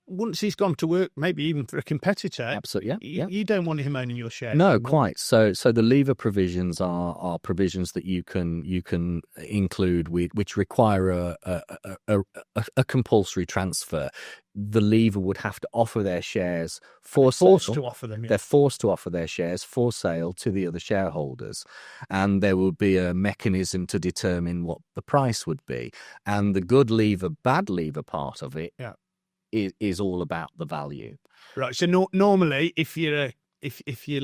once he's gone to work, maybe even for a competitor, absolutely, you don't want him owning your shares. No, quite. So the leaver provisions are provisions that you can include which require a compulsory transfer. The leaver would have to offer their shares for sale. Forced to offer them. Yeah. They're forced to offer their shares for sale to the other shareholders, and there will be a mechanism to determine what the price would be. And the good leaver, bad leaver part of it. Is all about the value. Right. So normally, if you're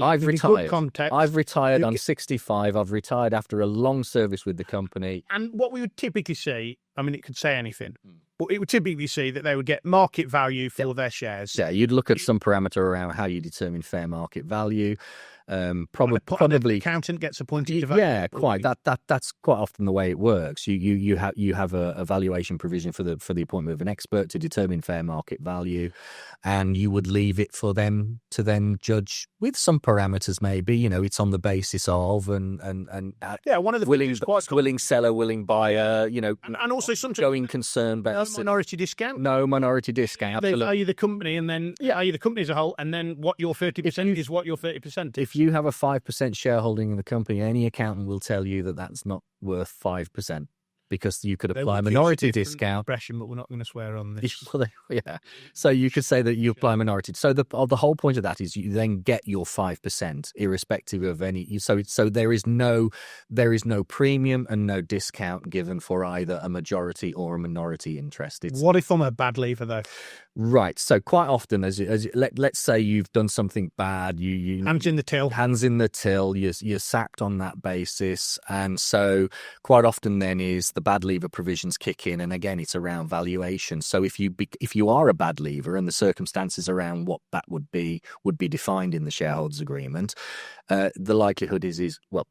I've retired. Context, I've retired. I'm 65. I've retired after a long service with the company. And what we would typically see, I mean, it could say anything, but it would typically see that they would get market value for their shares. Yeah, you'd look at some parameter around how you determine fair market value. Probably accountant gets appointed. Yeah, quite. That's quite often the way it works. You have a valuation provision for the appointment of an expert to determine fair market value, and you would leave it for them to then judge with some parameters. Maybe it's on the basis of and one of the willing seller, willing buyer. And also sometimes going concern, but no minority discount. No minority discount. Absolutely. They value the company, and then value the company as a whole, and then what your 30% is what your 30%. If you have a 5% shareholding in the company, any accountant will tell you that that's not worth 5%. because you could They apply a would use minority different discount. expression, but we're not going to swear on this. Well, yeah. So you could say that you apply minority. So the whole point of that is you then get your 5% irrespective of any. So there is no premium and no discount given for either a majority or a minority interest. What if I'm a bad leaver though? Right. So quite often, let's say you've done something bad, you Hands in the till. You're sacked on that basis, and so quite often then is the bad leaver provisions kick in, and again it's around valuation. So if you are a bad leaver and the circumstances around what that would be defined in the shareholders agreement, the likelihood is well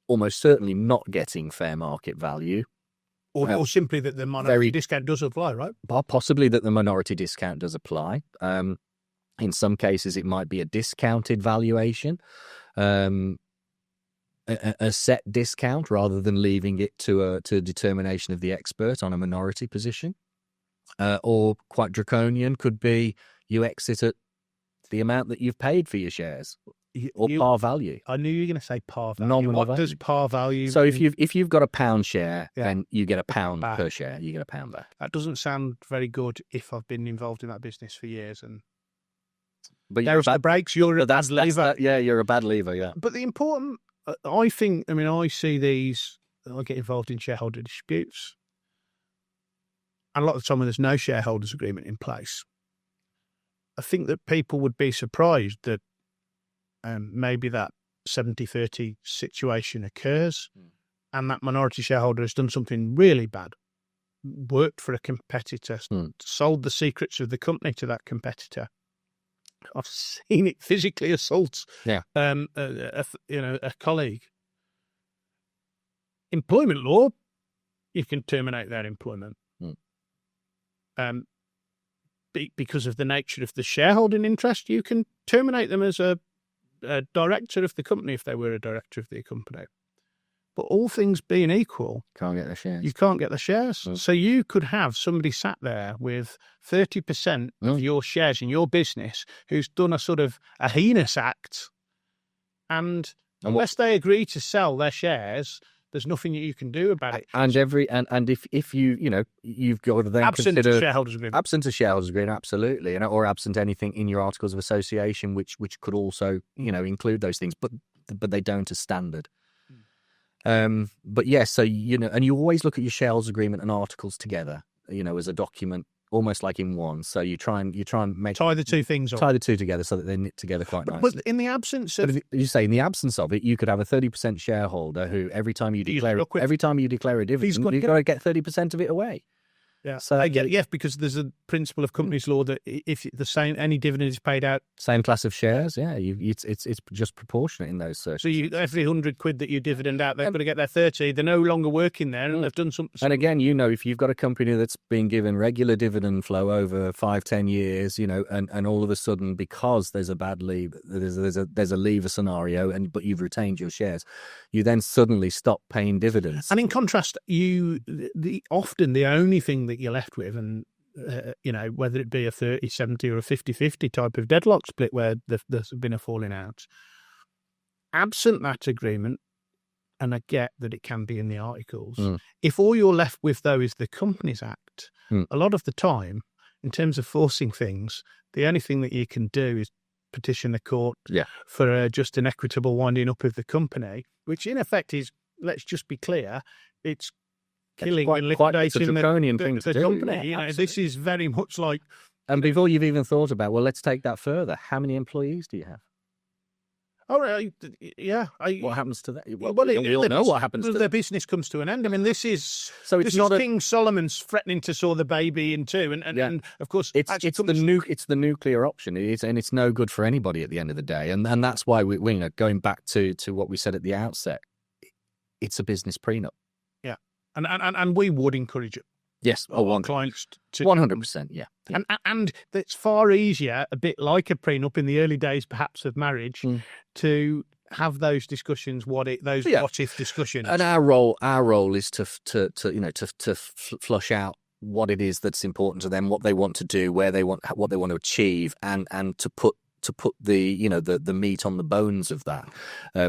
almost certainly not getting fair market value. Or simply that the minority discount does apply, right? Possibly that the minority discount does apply. In some cases, it might be a discounted valuation, a set discount rather than leaving it to a determination of the expert on a minority position. Or quite draconian could be you exit at the amount that you've paid for your shares. Or par value. I knew you were going to say par value. Nominal What does par value So mean? if you've got a pound share, then you get a pound per share. You get a pound back. That doesn't sound very good if I've been involved in that business for years. But there's the breaks. You're a bad leaver. You're a bad leaver. Yeah. But the important, I see these. I get involved in shareholder disputes, and a lot of the time when there's no shareholders agreement in place, I think that people would be surprised that. Maybe that 70-30 situation occurs and that minority shareholder has done something really bad, worked for a competitor, sold the secrets of the company to that competitor. I've seen it physically assault a colleague. Employment law, you can terminate their employment. Because of the nature of the shareholding interest, you can terminate them as a director of the company if they were a director of the company. But all things being equal, can't get the shares. You can't get the shares. So you could have somebody sat there with 30% of your shares in your business who's done a sort of a heinous act, and unless they agree to sell their shares, there's nothing that you can do about it. And if you've got to then absent consider shareholders agreement. Absent a shareholders agreement, absolutely, or absent anything in your articles of association which could also include those things, but they don't as standard. But yes, so and you always look at your shareholders agreement and articles together, as a document, almost like in one. So you try and tie the two things up. Tie the two together so that they knit together quite nicely. But in the absence of, in the absence of it, you could have a 30% shareholder who every time you declare a dividend, you've got to get 30% of it away. Yeah, so because there's a principle of companies law that if any dividend is paid out, same class of shares, it's just proportionate in those circumstances. So every 100 quid that you dividend out, they've got to get their 30. They're no longer working there, and they've done something. And again, if you've got a company that's been given regular dividend flow over 5-10 years, and all of a sudden because there's a bad leave, there's a leaver scenario, but you've retained your shares, you then suddenly stop paying dividends. And in contrast, often the only thing that you're left with, and whether it be a 30-70 or a 50-50 type of deadlock split where there's been a falling out, absent that agreement, and I get that it can be in the articles, if all you're left with though is the Companies Act, a lot of the time, in terms of forcing things, the only thing that you can do is petition the court for just an equitable winding up of the company, which in effect is, let's just be clear, it's killing and liquidating the company. Yeah, this is very much like. And before you've even thought about, well, let's take that further. How many employees do you have? All right, what happens to that? Well, we all know what happens. Their business comes to an end. I mean, this is King Solomon's threatening to saw the baby in two, and of course, it's the nuclear option. It's no good for anybody at the end of the day, and that's why we going back to what we said at the outset. It's a business prenup. Yeah, and we would encourage it. Yes, clients to 100%. Yeah, and it's far easier, a bit like a prenup in the early days, perhaps of marriage, to have those discussions. What if discussions? And our role is to flush out what it is that's important to them, what they want to do, what they want to achieve, and to put put the meat on the bones of that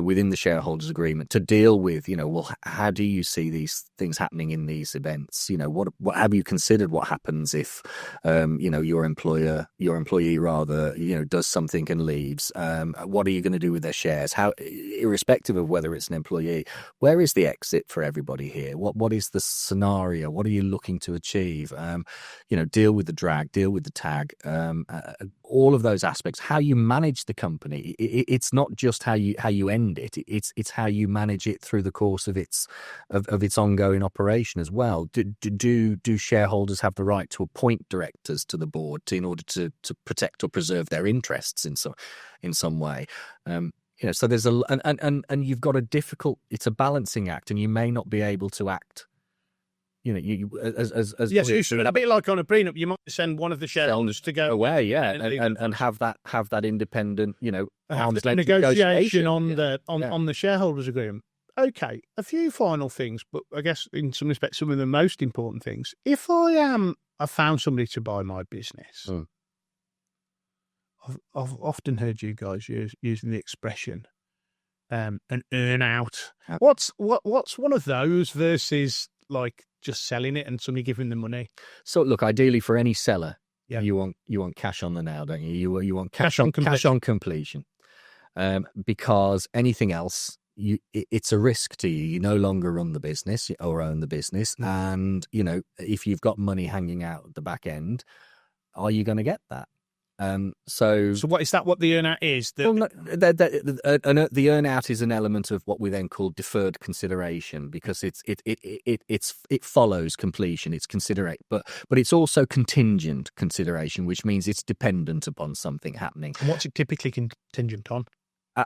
within the shareholders agreement to deal with, well, how do you see these things happening in these events? What have you considered what happens if your employee rather does something and leaves? What are you going to do with their shares? How, irrespective of whether it's an employee, where is the exit for everybody here? What is the scenario? What are you looking to achieve? Deal with the drag, deal with the tag, all of those aspects. How you manage the company. It's not just how you end it. It's how you manage it through the course of its ongoing operation as well. Do shareholders have the right to appoint directors to the board in order to protect or preserve their interests in some way? So there's and you've got it's a balancing act, and you may not be able to act. Yes, a bit like on a prenup, you might send one of the shareholders to go away, and have that independent, arm's length negotiation on the shareholders agreement. Okay, a few final things, but I guess in some respects, some of the most important things. If I found somebody to buy my business, I've often heard you guys using the expression an earn out. What's one of those versus like just selling it and somebody giving them money? So look, ideally for any seller, you want cash on the nail, don't you? You want cash on completion, because anything else, it's a risk to you. You no longer run the business or own the business, and if you've got money hanging out at the back end, are you going to get that? So what is that? What the earn out is? The earn out is an element of what we then call deferred consideration, because it follows completion. It's considerate, but it's also contingent consideration, which means it's dependent upon something happening. And what's it typically contingent on?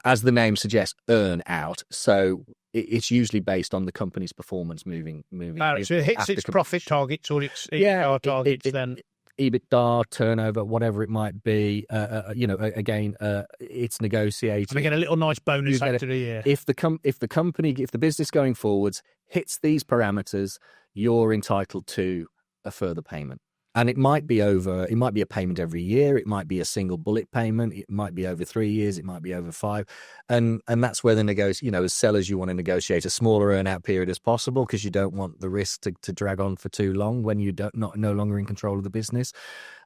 As the name suggests, earn out. So it's usually based on the company's performance moving. So it hits its profit targets or its EBITDA targets, then. EBITDA, turnover, whatever it might be, again, it's negotiated. We get a little nice bonus after the year. If the business going forwards hits these parameters, you're entitled to a further payment. And it might be a payment every year. It might be a single bullet payment. It might be over 3 years. It might be over 5. And that's where as sellers, you want to negotiate a smaller earn out period as possible, because you don't want the risk to drag on for too long when you no longer in control of the business.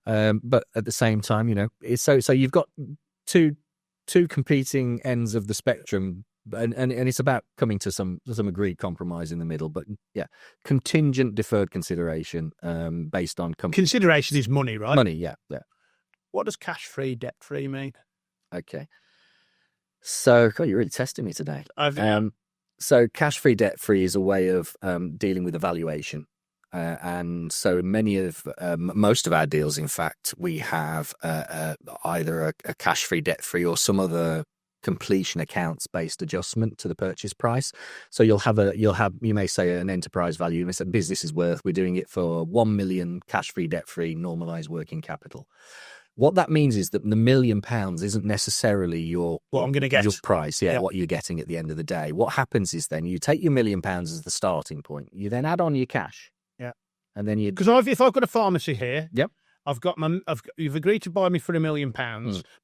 But at the same time, so you've got two competing ends of the spectrum. And it's about coming to some agreed compromise in the middle, but contingent deferred consideration based on consideration is money, right? Money, yeah. What does cash free, debt free mean? Okay, so God, you're really testing me today. So cash free, debt free is a way of dealing with evaluation, and so most of our deals, in fact, we have either a cash free, debt free, or some other completion accounts based adjustment to the purchase price. So you may say an enterprise value. You may say business is worth, we're doing it for 1 million cash free, debt free, normalized working capital. What that means is that the £1 million isn't necessarily what I'm going to get, your price, what you're getting at the end of the day. What happens is then you take your £1 million as the starting point. You then add on your cash, and then because if I've got a pharmacy here, you've agreed to buy me for £1 million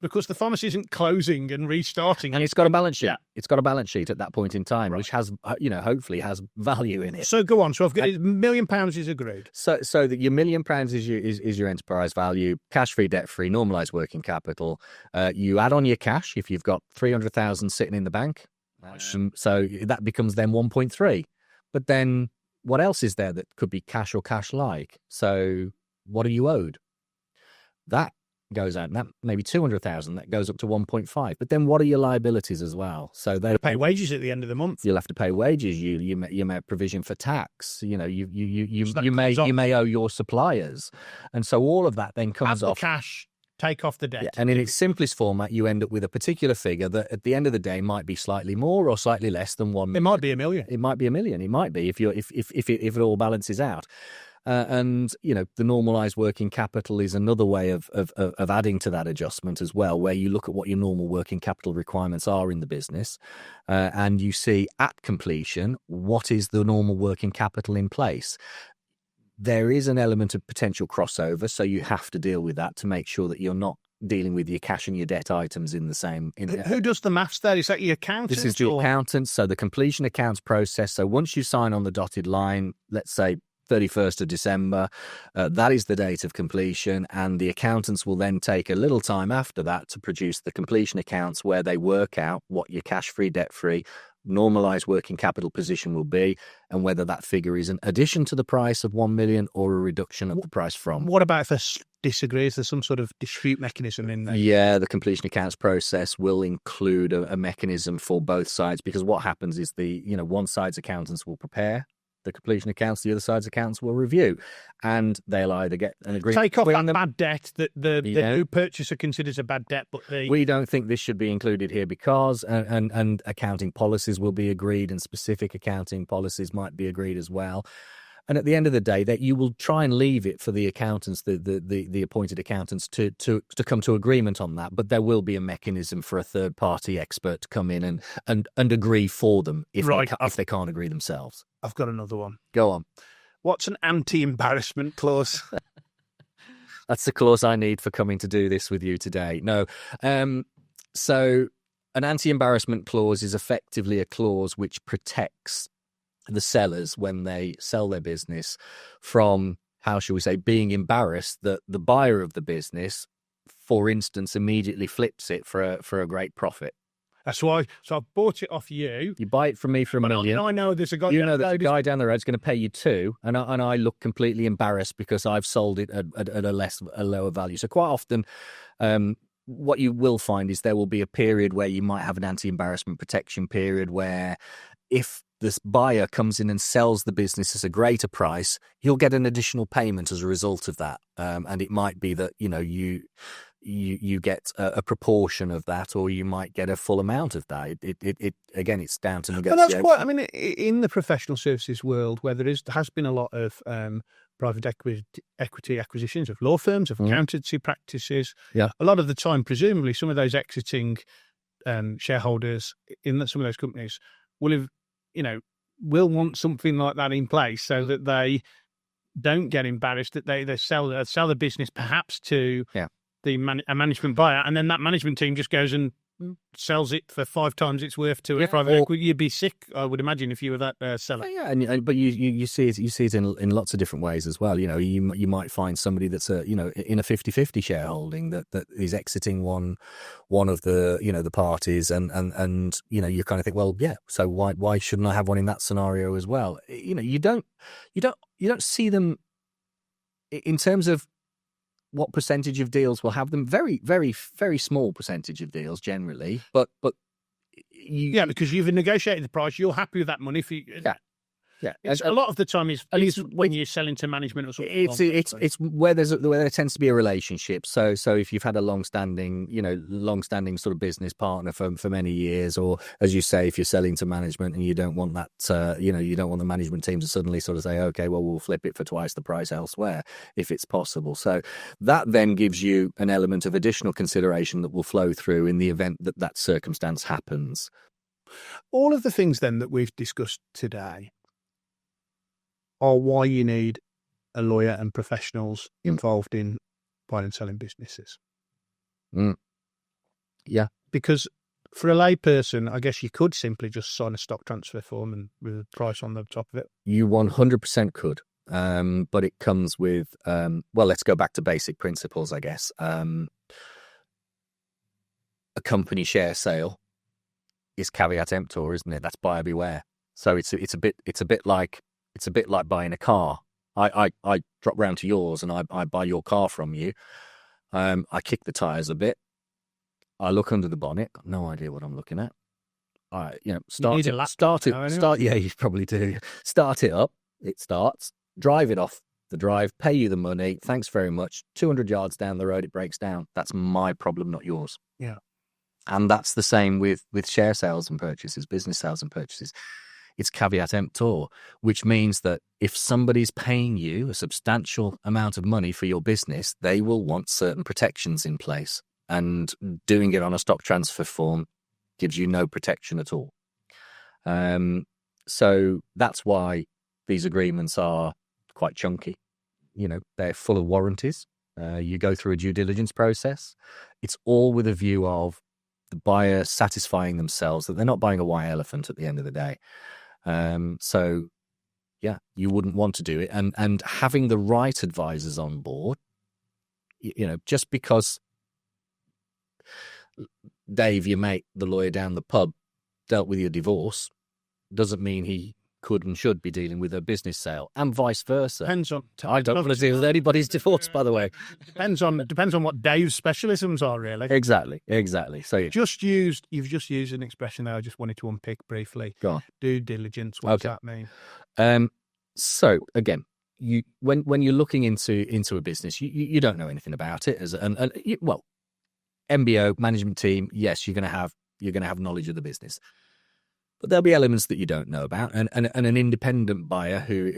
because the pharmacy isn't closing and restarting, and it's got a balance sheet. It's got a balance sheet at that point in time, which has, hopefully has value in it. So go on. So I've got £1 million is agreed. So that your £1 million is your enterprise value, cash free, debt free, normalized working capital. You add on your cash if you've got 300,000 sitting in the bank. So that becomes then 1.3. But then what else is there that could be cash or cash like? So what are you owed? That goes out, and that maybe 200,000, that goes up to 1.5. But then what are your liabilities as well? So they pay wages at the end of the month. You'll have to pay wages. You may have provision for tax. You may owe your suppliers, and so all of that then comes off cash. Take off the debt. And in its simplest format, you end up with a particular figure that at the end of the day might be slightly more or slightly less than 1 million. It might be $1 million. It might be $1 million. It might be if it all balances out. And the normalized working capital is another way of adding to that adjustment as well, where you look at what your normal working capital requirements are in the business, and you see at completion what is the normal working capital in place. There is an element of potential crossover, so you have to deal with that to make sure that you're not dealing with your cash and your debt items in the same. Who does the maths there? Is that your accountant? This is the accountant. So the completion accounts process. So once you sign on the dotted line, let's say 31st of December, that is the date of completion, and the accountants will then take a little time after that to produce the completion accounts where they work out what your cash-free, debt-free, normalized working capital position will be, and whether that figure is an addition to the price of 1 million or a reduction of the price from. What about if they disagree? Is there some sort of dispute mechanism in there? Yeah, the completion accounts process will include a mechanism for both sides, because what happens is one side's accountants will prepare the completion accounts, the other side's accounts will review, and they'll either get an agreement. Take off that bad debt that the new purchaser considers a bad debt, but we don't think this should be included here because, and accounting policies will be agreed, and specific accounting policies might be agreed as well. And at the end of the day, that you will try and leave it for the accountants, the appointed accountants, to come to agreement on that. But there will be a mechanism for a third party expert to come in and agree for them if they can't agree themselves. I've got another one. Go on. What's an anti-embarrassment clause? That's the clause I need for coming to do this with you today. No. So an anti-embarrassment clause is effectively a clause which protects the sellers when they sell their business from, how shall we say, being embarrassed that the buyer of the business, for instance, immediately flips it for a great profit. That's why. So I bought it off you. You buy it from me for $1 million. I know there's a guy. You know that the guy down the road is going to pay you $2 million, and I look completely embarrassed because I've sold it at a lower value. So quite often, what you will find is there will be a period where you might have an anti-embarrassment protection period where, if this buyer comes in and sells the business at a greater price, you'll get an additional payment as a result of that. And it might be that, you get a proportion of that, or you might get a full amount of that. It again, it's down to negotiation. But that's quite, I mean, in the professional services world, where there has been a lot of private equity acquisitions of law firms, of accountancy practices. Yeah. A lot of the time, presumably, some of those exiting shareholders in some of those companies will want something like that in place so that they don't get embarrassed, that they sell the business perhaps to a management buyer, and then that management team just goes and sells it for 5 times its worth to a private equity. You'd be sick, I would imagine, if you were that seller. But you see it in lots of different ways as well. You might find somebody that's in a 50-50 shareholding that is exiting one of the parties, and you kind of think, well, yeah, so why shouldn't I have one in that scenario as well? You don't see them in terms of what percentage of deals will have them. Very, very, very small percentage of deals generally, but because you've negotiated the price, you're happy with that money. It's a lot of the time is when you're selling to management or something. It's where there tends to be a relationship. So if you've had a long-standing sort of business partner for many years, or as you say, if you're selling to management and you don't want that, you don't want the management team to suddenly sort of say, okay, well, we'll flip it for twice the price elsewhere if it's possible. So that then gives you an element of additional consideration that will flow through in the event that circumstance happens. All of the things then that we've discussed today are why you need a lawyer and professionals involved in buying and selling businesses. Yeah. Because for a lay person, I guess you could simply just sign a stock transfer form and with a price on the top of it. You 100% could. But it comes with, let's go back to basic principles, I guess. A company share sale is caveat emptor, isn't it? That's buyer beware. So it's a bit like buying a car. I drop round to yours and I buy your car from you. I kick the tires a bit. I look under the bonnet. Got no idea what I'm looking at. Start it. Yeah, you probably do. Start it up. It starts. Drive it off the drive. Pay you the money. Thanks very much. 200 yards down the road, it breaks down. That's my problem, not yours. Yeah. And that's the same with share sales and purchases, business sales and purchases. It's caveat emptor, which means that if somebody's paying you a substantial amount of money for your business, they will want certain protections in place. And doing it on a stock transfer form gives you no protection at all. So that's why these agreements are quite chunky. They're full of warranties. You go through a due diligence process. It's all with a view of the buyer satisfying themselves that they're not buying a white elephant at the end of the day. So, yeah, you wouldn't want to do it. And having the right advisors on board, just because Dave, your mate, the lawyer down the pub, dealt with your divorce, doesn't mean he could and should be dealing with a business sale, and vice versa. Depends on. I don't want to deal with anybody's divorce, by the way. Depends on what Dave's specialisms are, really. Exactly. So you've just used an expression there I just wanted to unpick briefly. Go on. Due diligence. What does that mean? So again, when you're looking into a business, you don't know anything about it well, MBO management team. Yes, you're going to have knowledge of the business. But there'll be elements that you don't know about, and an independent buyer who,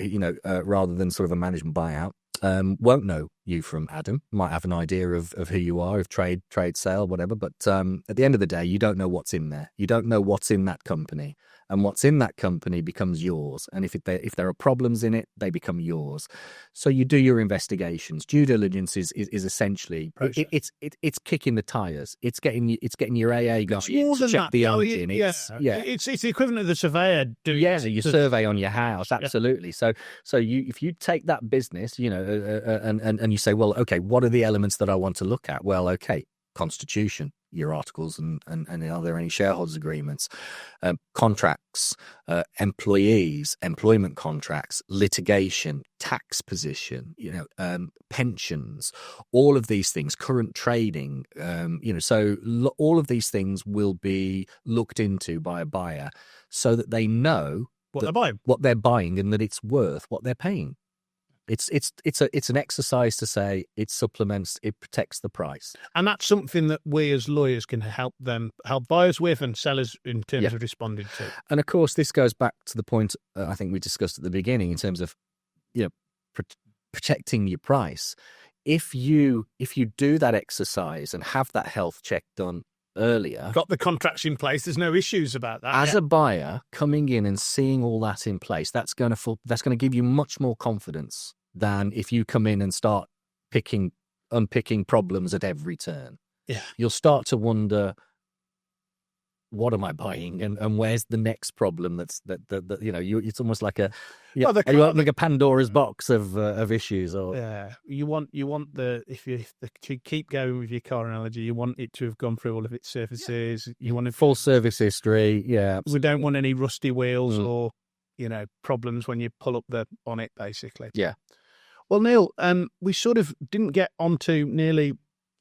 rather than sort of a management buyout, won't know you from Adam. Might have an idea of who you are, of trade sale, whatever. But at the end of the day, you don't know what's in there. You don't know what's in that company, and what's in that company becomes yours. And if there are problems in it, they become yours. So you do your investigations. Due diligence is essentially it's kicking the tires. It's getting your AA guy to check the engine. It's the equivalent of the surveyor doing. Yeah, your survey on your house. Absolutely. Yeah. So if you take that business, and you say, well, okay, what are the elements that I want to look at? Well, okay, constitution, your articles, and are there any shareholders agreements, contracts, employees, employment contracts, litigation, tax position, pensions, all of these things, current trading, so all of these things will be looked into by a buyer so that they know what they're buying and that it's worth what they're paying. It's an exercise to say it supplements, it protects the price, and that's something that we as lawyers can help buyers with and sellers in terms of responding to. And of course, this goes back to the point I think we discussed at the beginning in terms of protecting your price. If you do that exercise and have that health check done earlier, got the contracts in place, there's no issues about that. As a buyer coming in and seeing all that in place, that's going to give you much more confidence than if you come in and start unpicking problems at every turn. Yeah. You'll start to wonder, what am I buying, and where's the next problem? It's almost like you're opening a Pandora's box of issues. Or you want if you keep going with your car analogy, you want it to have gone through all of its surfaces. You want a full service history. Yeah, we don't want any rusty wheels or problems when you pull up on it, basically. Yeah. Well, Neil, we sort of didn't get onto nearly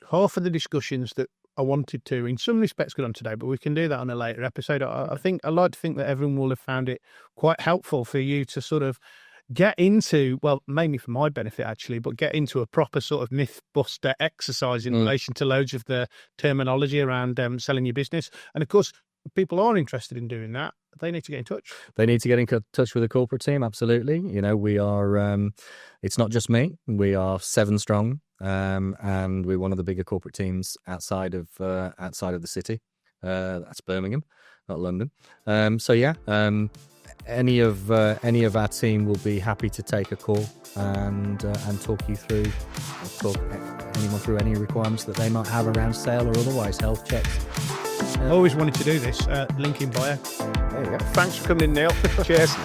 half of the discussions that I wanted to, in some respects, get on today, but we can do that on a later episode. I'd like to think that everyone will have found it quite helpful for you to sort of get into, well, mainly for my benefit, actually, but get into a proper sort of myth-buster exercise in relation to loads of the terminology around selling your business. And of course, if people are interested in doing that, they need to get in touch. They need to get in touch with the corporate team, absolutely. We are, it's not just me. We are 7 strong. And we're one of the bigger corporate teams outside of the city. That's Birmingham, not London. Any of our team will be happy to take a call and talk you through, talk anyone through any requirements that they might have around sale or otherwise, health checks. I always wanted to do this. Link in bio. There you go. Thanks for coming in, Neil. Cheers.